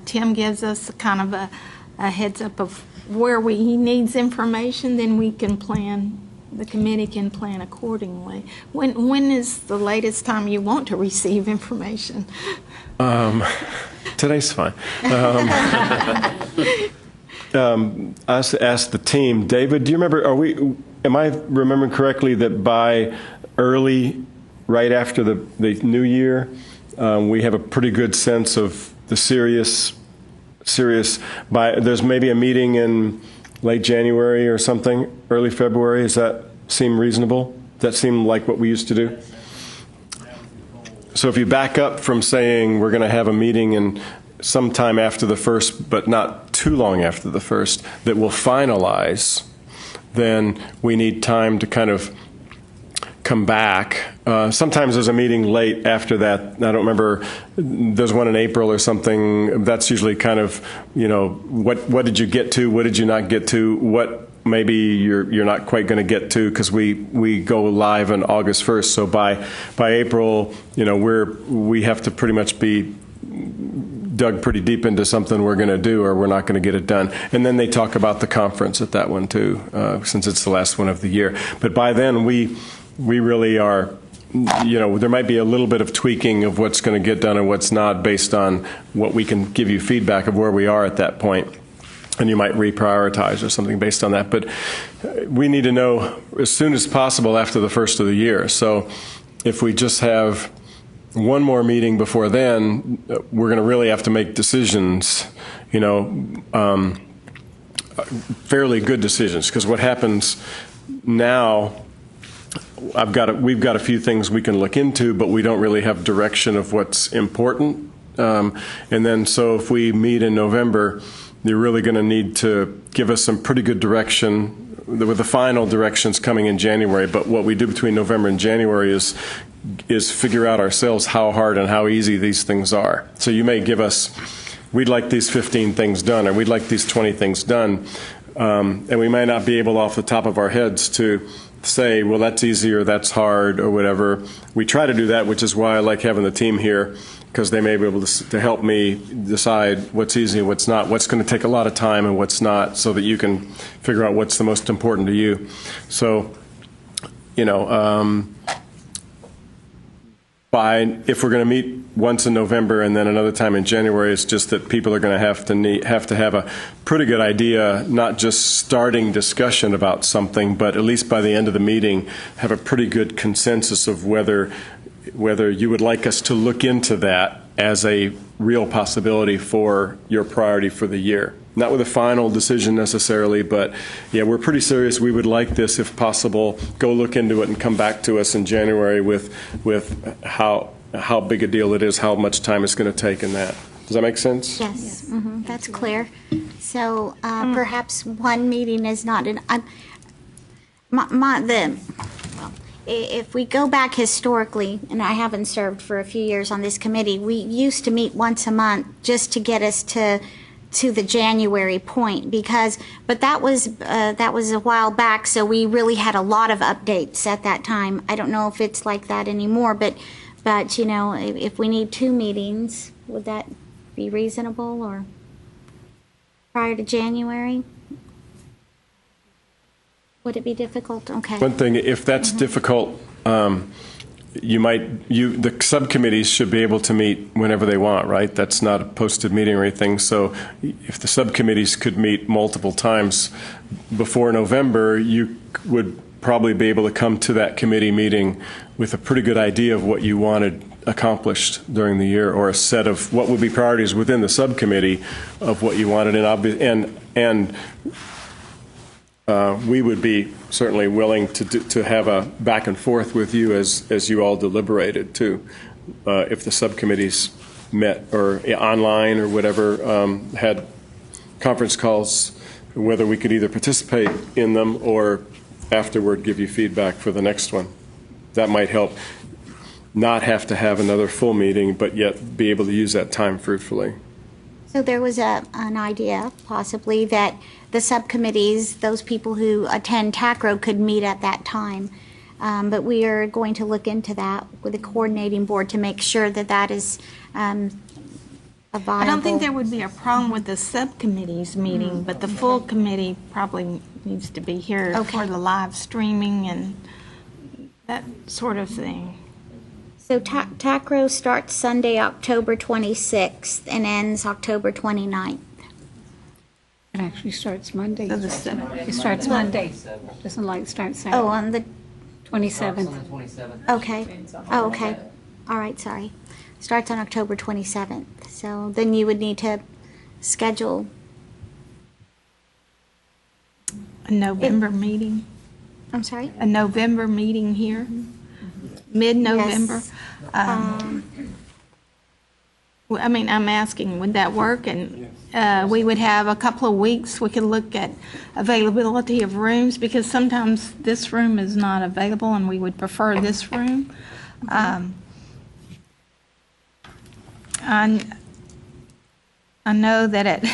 Tim gives us kind of a heads up of where he needs information, then we can plan. The committee can plan accordingly. When is the latest time you want to receive information? Today's fine. I asked the team, David, do you remember, am I remembering correctly that by right after the new year, we have a pretty good sense of the serious, there's maybe a meeting in late January or something, early February. Does that seem reasonable? Does that seem like what we used to do? So if you back up from saying we're going to have a meeting in sometime after the 1st, but not too long after the 1st, that will finalize, then we need time to kind of come back. Sometimes there's a meeting late after that. I don't remember, there's one in April or something. That's usually kind of, what did you get to? What did you not get to? What maybe you're not quite going to get to, because we go live on August 1st. So by April, we have to pretty much be dug pretty deep into something we're going to do, or we're not going to get it done. And then they talk about the conference at that one too, since it's the last one of the year. But by then we really are, there might be a little bit of tweaking of what's going to get done and what's not based on what we can give you feedback of where we are at that point. And you might reprioritize or something based on that. But we need to know as soon as possible after the 1st of the year. So if we just have one more meeting before then, we're going to really have to make decisions, fairly good decisions. Because what happens now, we've got a few things we can look into, but we don't really have direction of what's important. And then so if we meet in November, you're really going to need to give us some pretty good direction, with the final directions coming in January. But what we do between November and January is figure out ourselves how hard and how easy these things are. So you may give us, we'd like these 15 things done, or we'd like these 20 things done, and we might not be able off the top of our heads to say, well, that's easy or that's hard or whatever. We try to do that, which is why I like having the team here, because they may be able to help me decide what's easy and what's not, what's going to take a lot of time and what's not, so that you can figure out what's the most important to you. So, if we're going to meet once in November and then another time in January, it's just that people are going to have to have a pretty good idea, not just starting discussion about something, but at least by the end of the meeting, have a pretty good consensus of whether you would like us to look into that as a real possibility for your priority for the year. Not with a final decision necessarily, but yeah, we're pretty serious. We would like this, if possible. Go look into it and come back to us in January with how big a deal it is, how much time it's going to take, and that. Does that make sense? Yes, that's clear. So perhaps one meeting is not an. If we go back historically, and I haven't served for a few years on this committee, we used to meet once a month just to get us to the January point, but that was a while back, so we really had a lot of updates at that time. I don't know if it's like that anymore, but if we need 2 meetings, would that be reasonable, or prior to January? Would it be difficult? Okay. One thing, if that's difficult, the subcommittees should be able to meet whenever they want, right? That's not a posted meeting or anything. So if the subcommittees could meet multiple times before November, you would probably be able to come to that committee meeting with a pretty good idea of what you wanted accomplished during the year, or a set of what would be priorities within the subcommittee of what you wanted. And we would be certainly willing to have a back and forth with you as you all deliberated too, if the subcommittees met or online or whatever, had conference calls, whether we could either participate in them or afterward give you feedback for the next one. That might help not have to have another full meeting, but yet be able to use that time fruitfully. So there was an idea, possibly, that the subcommittees, those people who attend TACRO, could meet at that time. But we are going to look into that with the coordinating board to make sure that that is a viable. I don't think there would be a problem with the subcommittees meeting, but the full committee probably needs to be here for the live streaming and that sort of thing. So TACRO starts Sunday, October 26th, and ends October 29th. It actually starts Monday. So the 7th. It starts Monday. Doesn't like start Saturday. Oh, on the 27th. Okay. Oh, okay. All right, sorry. Starts on October 27th. So then you would need to schedule A November meeting. I'm sorry? A November meeting here, mid-November. Yes. I mean, I'm asking, would that work? And we would have a couple of weeks, we could look at availability of rooms, because sometimes this room is not available, and we would prefer this room. I know that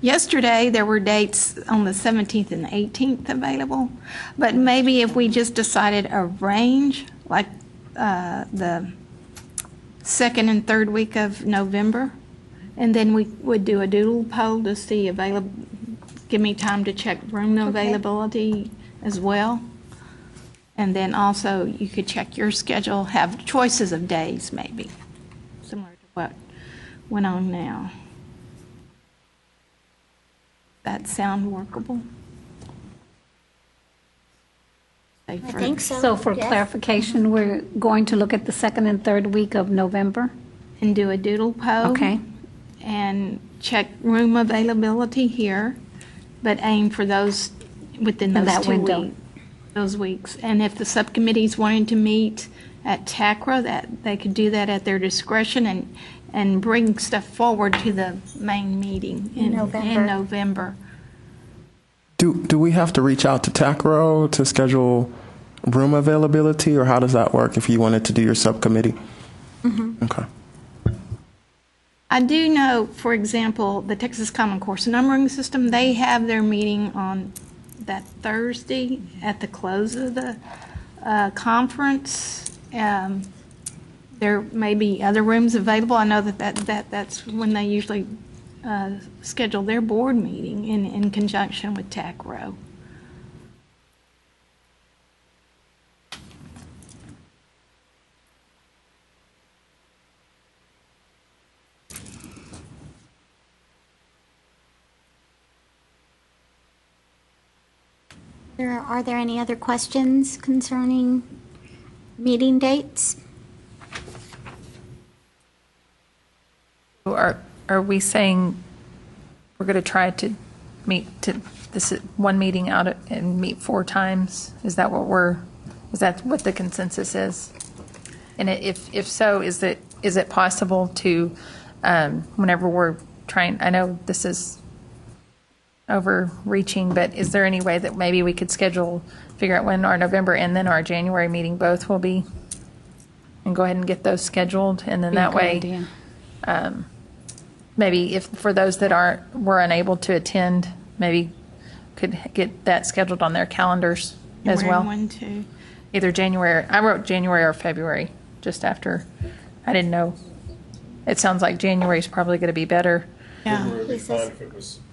yesterday there were dates on the 17th and the 18th available, but maybe if we just decided a range, like the second and third week of November, and then we would do a doodle poll to see give me time to check room availability as well. And then also you could check your schedule, have choices of days maybe, similar to what went on now. That sound workable? I think so. So for yes. clarification, we're going to look at the second and third week of November? And do a doodle poll. Okay. And check room availability here, but aim for those within In those that window. those weeks. And if the subcommittees wanted to meet at TACRA, that they could do that at their discretion and bring stuff forward to the main meeting in November. Do we have to reach out to TACRO to schedule room availability, or how does that work if you wanted to do your subcommittee? Mm-hmm. Okay. I do know, for example, the Texas Common Core numbering system, they have their meeting on that Thursday at the close of the conference. There may be other rooms available. I know that's when they usually schedule their board meeting in conjunction with TACRO. Are there any other questions concerning meeting dates? Are we saying we're going to try to meet to this one meeting out and meet 4 times? Is that what the consensus is? And if so, is it possible to, whenever we're trying, I know this is overreaching, but is there any way that maybe we could figure out when our November and then our January meeting both will be, and go ahead and get those scheduled, and then that way, maybe if for those that were unable to attend, maybe could get that scheduled on their calendars as well. When to? Either January, I wrote January or February, just after. I didn't know. It sounds like January is probably going to be better. Yeah. February would be fine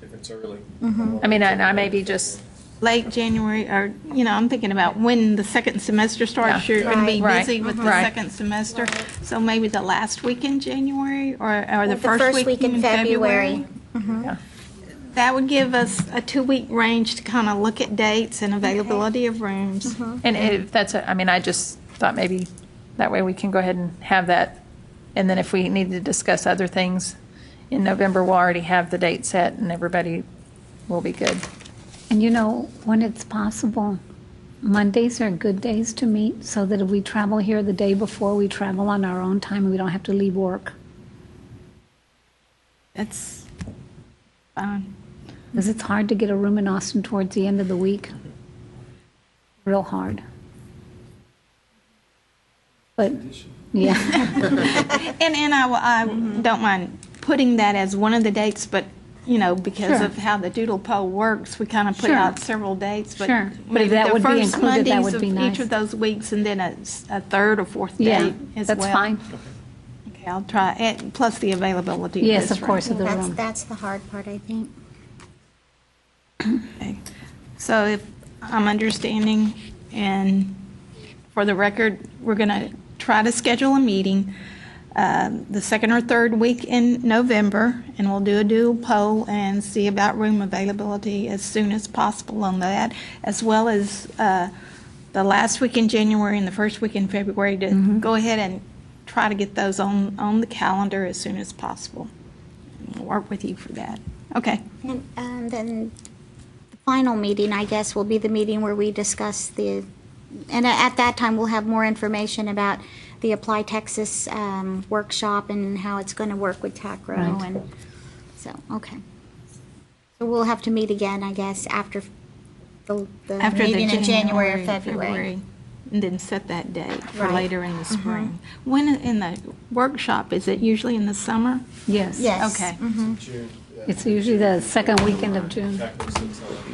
if it's early. Mm-hmm. I mean, I may be just late January, or, I'm thinking about when the second semester starts. Yeah. You're going to be Right. busy with the Right. second semester. So maybe the last week in January, or the first week in February. Mm-hmm. Yeah. That would give us a 2-week range to kind of look at dates and availability of rooms. Mm-hmm. And if that's, I just thought maybe that way we can go ahead and have that. And then if we need to discuss other things in November, we'll already have the date set and everybody will be good. And when it's possible, Mondays are good days to meet, so that if we travel here the day before, we travel on our own time and we don't have to leave work. That's fine. Because it's hard to get a room in Austin towards the end of the week. real hard. But, yeah. And I don't mind putting that as one of the dates, but, you know, because Sure. of how the doodle poll works, we kind of put Sure. out several dates. But Sure. But if maybe that the would be first included, that Mondays would be of nice. each of those weeks, and then a third or fourth Yeah, date as well. that's fine. Okay, I'll try it, plus the availability. Yes, of this of course, room. of the room. That's the hard part, I think. Okay. So if I'm understanding, and for the record, we're going to try to schedule a meeting the second or third week in November, and we'll do a dual poll and see about room availability as soon as possible on that, as well as the last week in January and the first week in February to go ahead and try to get those on the calendar as soon as possible. We'll work with you for that. Okay. And then the final meeting, I guess, will be the meeting where we discuss and at that time, we'll have more information about the Apply Texas workshop and how it's going to work with TACRO. Right. And so, okay. So we'll have to meet again, I guess, after the meeting in January or February. And then set that date for Right. later in the spring. When in the workshop, is it usually in the summer? Yes. Yes. Okay. It's usually the second weekend of June.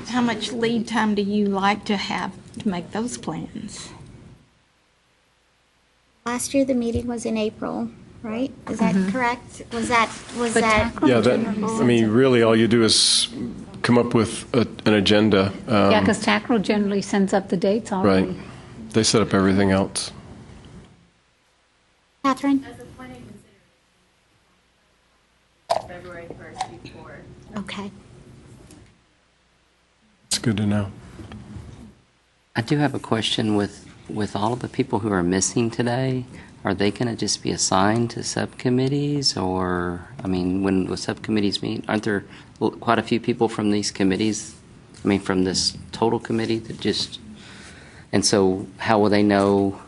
How much lead time do you like to have to make those plans? Last year, the meeting was in April, right? Is that correct? Was that? Yeah, I mean, really, all you do is come up with an agenda. Yeah, because TACRO generally sends up the dates already. Right. They set up everything else. Catherine? February 1st before. Okay. It's good to know. I do have a question with all of the people who are missing today. Are they going to just be assigned to subcommittees, or, I mean, when the subcommittees meet, aren't there quite a few people from these committees, I mean, from this total committee that just, and so how will they know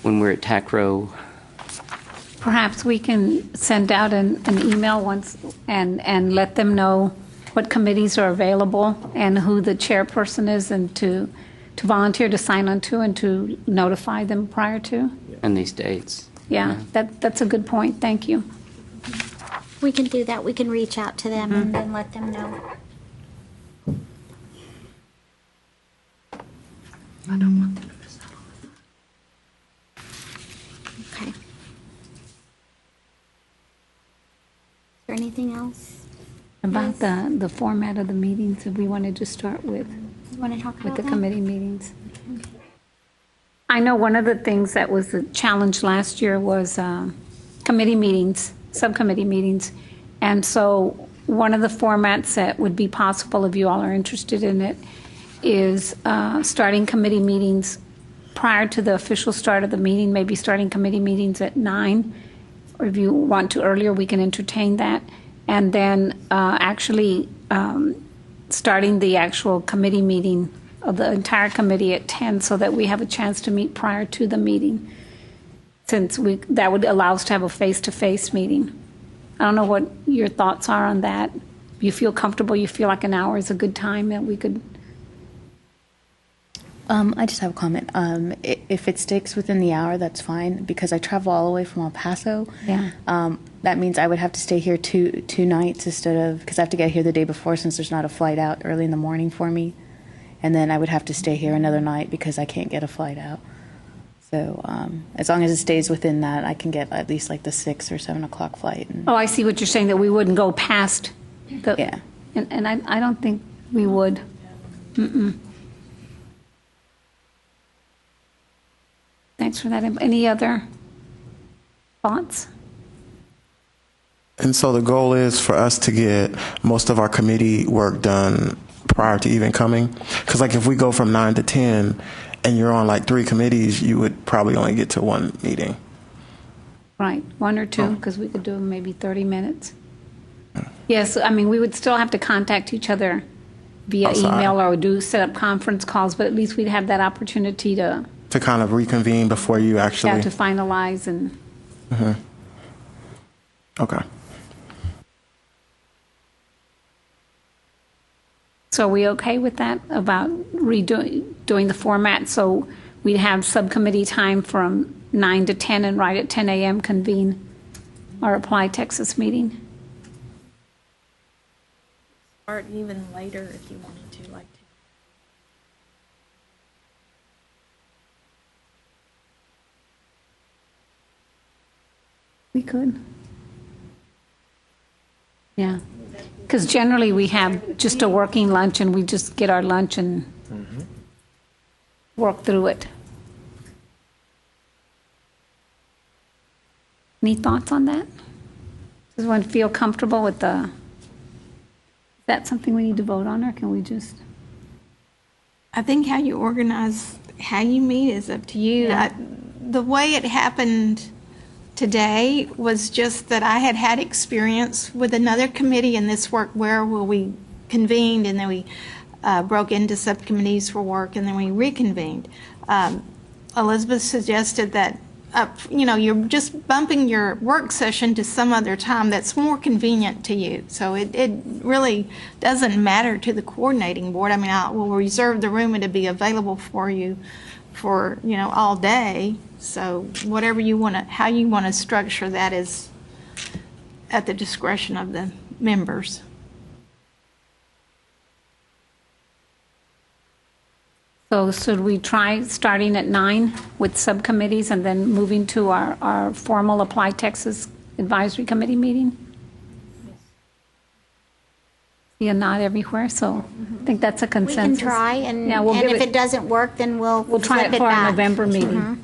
when we're at TACRO? Perhaps we can send out an email once and let them know what committees are available and who the chairperson is, and to volunteer to sign on to and to notify them prior to. And these dates. Yeah, that's a good point. Thank you. We can do that. We can reach out to them and then let them know. I don't want them to miss out on Okay. Is there anything else? About the format of the meetings that we wanted to start with. You want to talk With about the that? committee meetings. I know one of the things that was a challenge last year was committee meetings, subcommittee meetings. And so one of the formats that would be possible, if you all are interested in it, is starting committee meetings prior to the official start of the meeting, maybe starting committee meetings at 9. Or if you want to earlier, we can entertain that. And then actually starting the actual committee meeting of the entire committee at 10, so that we have a chance to meet prior to the meeting, since that would allow us to have a face-to-face meeting. I don't know what your thoughts are on that. If you feel comfortable, you feel like an hour is a good time that we could. I just have a comment. If it sticks within the hour, that's fine, because I travel all the way from El Paso. Yeah. That means I would have to stay here two nights instead of, because I have to get here the day before, since there's not a flight out early in the morning for me. And then I would have to stay here another night because I can't get a flight out. So as long as it stays within that, I can get at least like the 6 or 7 o'clock flight. Oh, I see what you're saying, that we wouldn't go past the. Yeah. And I don't think we would. Mm-mm. Thanks for that. Any other thoughts? And so the goal is for us to get most of our committee work done prior to even coming. Because like if we go from 9 to 10 and you're on like 3 committees, you would probably only get to 1 meeting. Right, 1 or 2, because we could do maybe 30 minutes. Yes, I mean, we would still have to contact each other via Outside. email or set up conference calls, but at least we'd have that opportunity to kind of reconvene before you actually. have to finalize and. Okay. So are we okay with that, about redoing, doing the format, so we'd have subcommittee time from 9 to 10, and right at 10 a.m. convene our Apply Texas meeting. Start even later if you wanted to, like. We could. Yeah. Because generally we have just a working lunch and we just get our lunch and work through it. Any thoughts on that? Does everyone feel comfortable with the, is that something we need to vote on, or can we just? I think how you organize, how you meet is up to you. Yeah. The way it happened today was just that I had experience with another committee in this work where we convened and then we broke into subcommittees for work and then we reconvened. Elizabeth suggested that you're just bumping your work session to some other time that's more convenient to you. So it really doesn't matter to the coordinating board. I mean, I will reserve the room and to be available for you for, all day. So whatever you want to, how you want to structure that is at the discretion of the members. So should we try starting at 9 with subcommittees and then moving to our formal Apply Texas Advisory Committee meeting? See a nod everywhere, so I think that's a We consensus. can try, and, Yeah, we'll and give if it doesn't work, then we'll try flip it for our back. November meeting.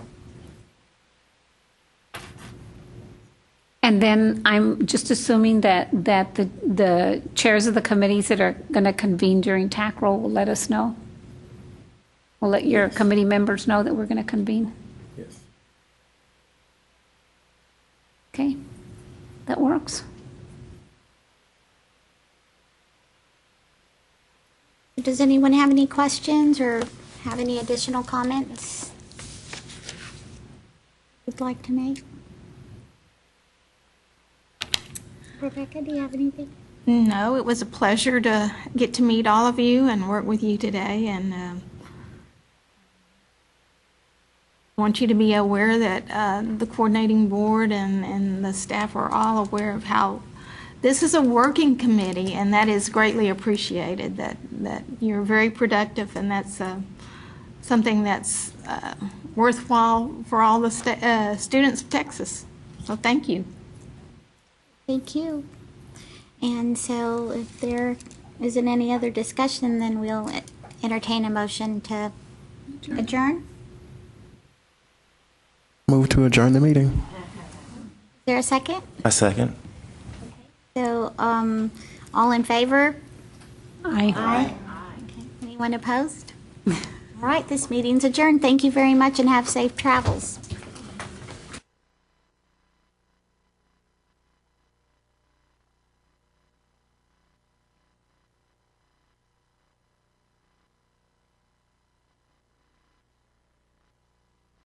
And then I'm just assuming that the chairs of the committees that are going to convene during TAC roll will let us know. We'll let your committee members know that we're going to convene. Yes. Okay, that works. Does anyone have any questions or have any additional comments you'd like to make? Rebecca, do you have anything? No, it was a pleasure to get to meet all of you and work with you today, and I want you to be aware that the coordinating board and the staff are all aware of how this is a working committee, and that is greatly appreciated, that you're very productive, and that's something that's worthwhile for all the students of Texas. So thank you. Thank you. And so if there isn't any other discussion, then we'll entertain a motion to adjourn. Move to adjourn the meeting. Is there a second? A second. So, all in favor? Aye. Aye. Okay. Anyone opposed? All right, this meeting's adjourned. Thank you very much and have safe travels.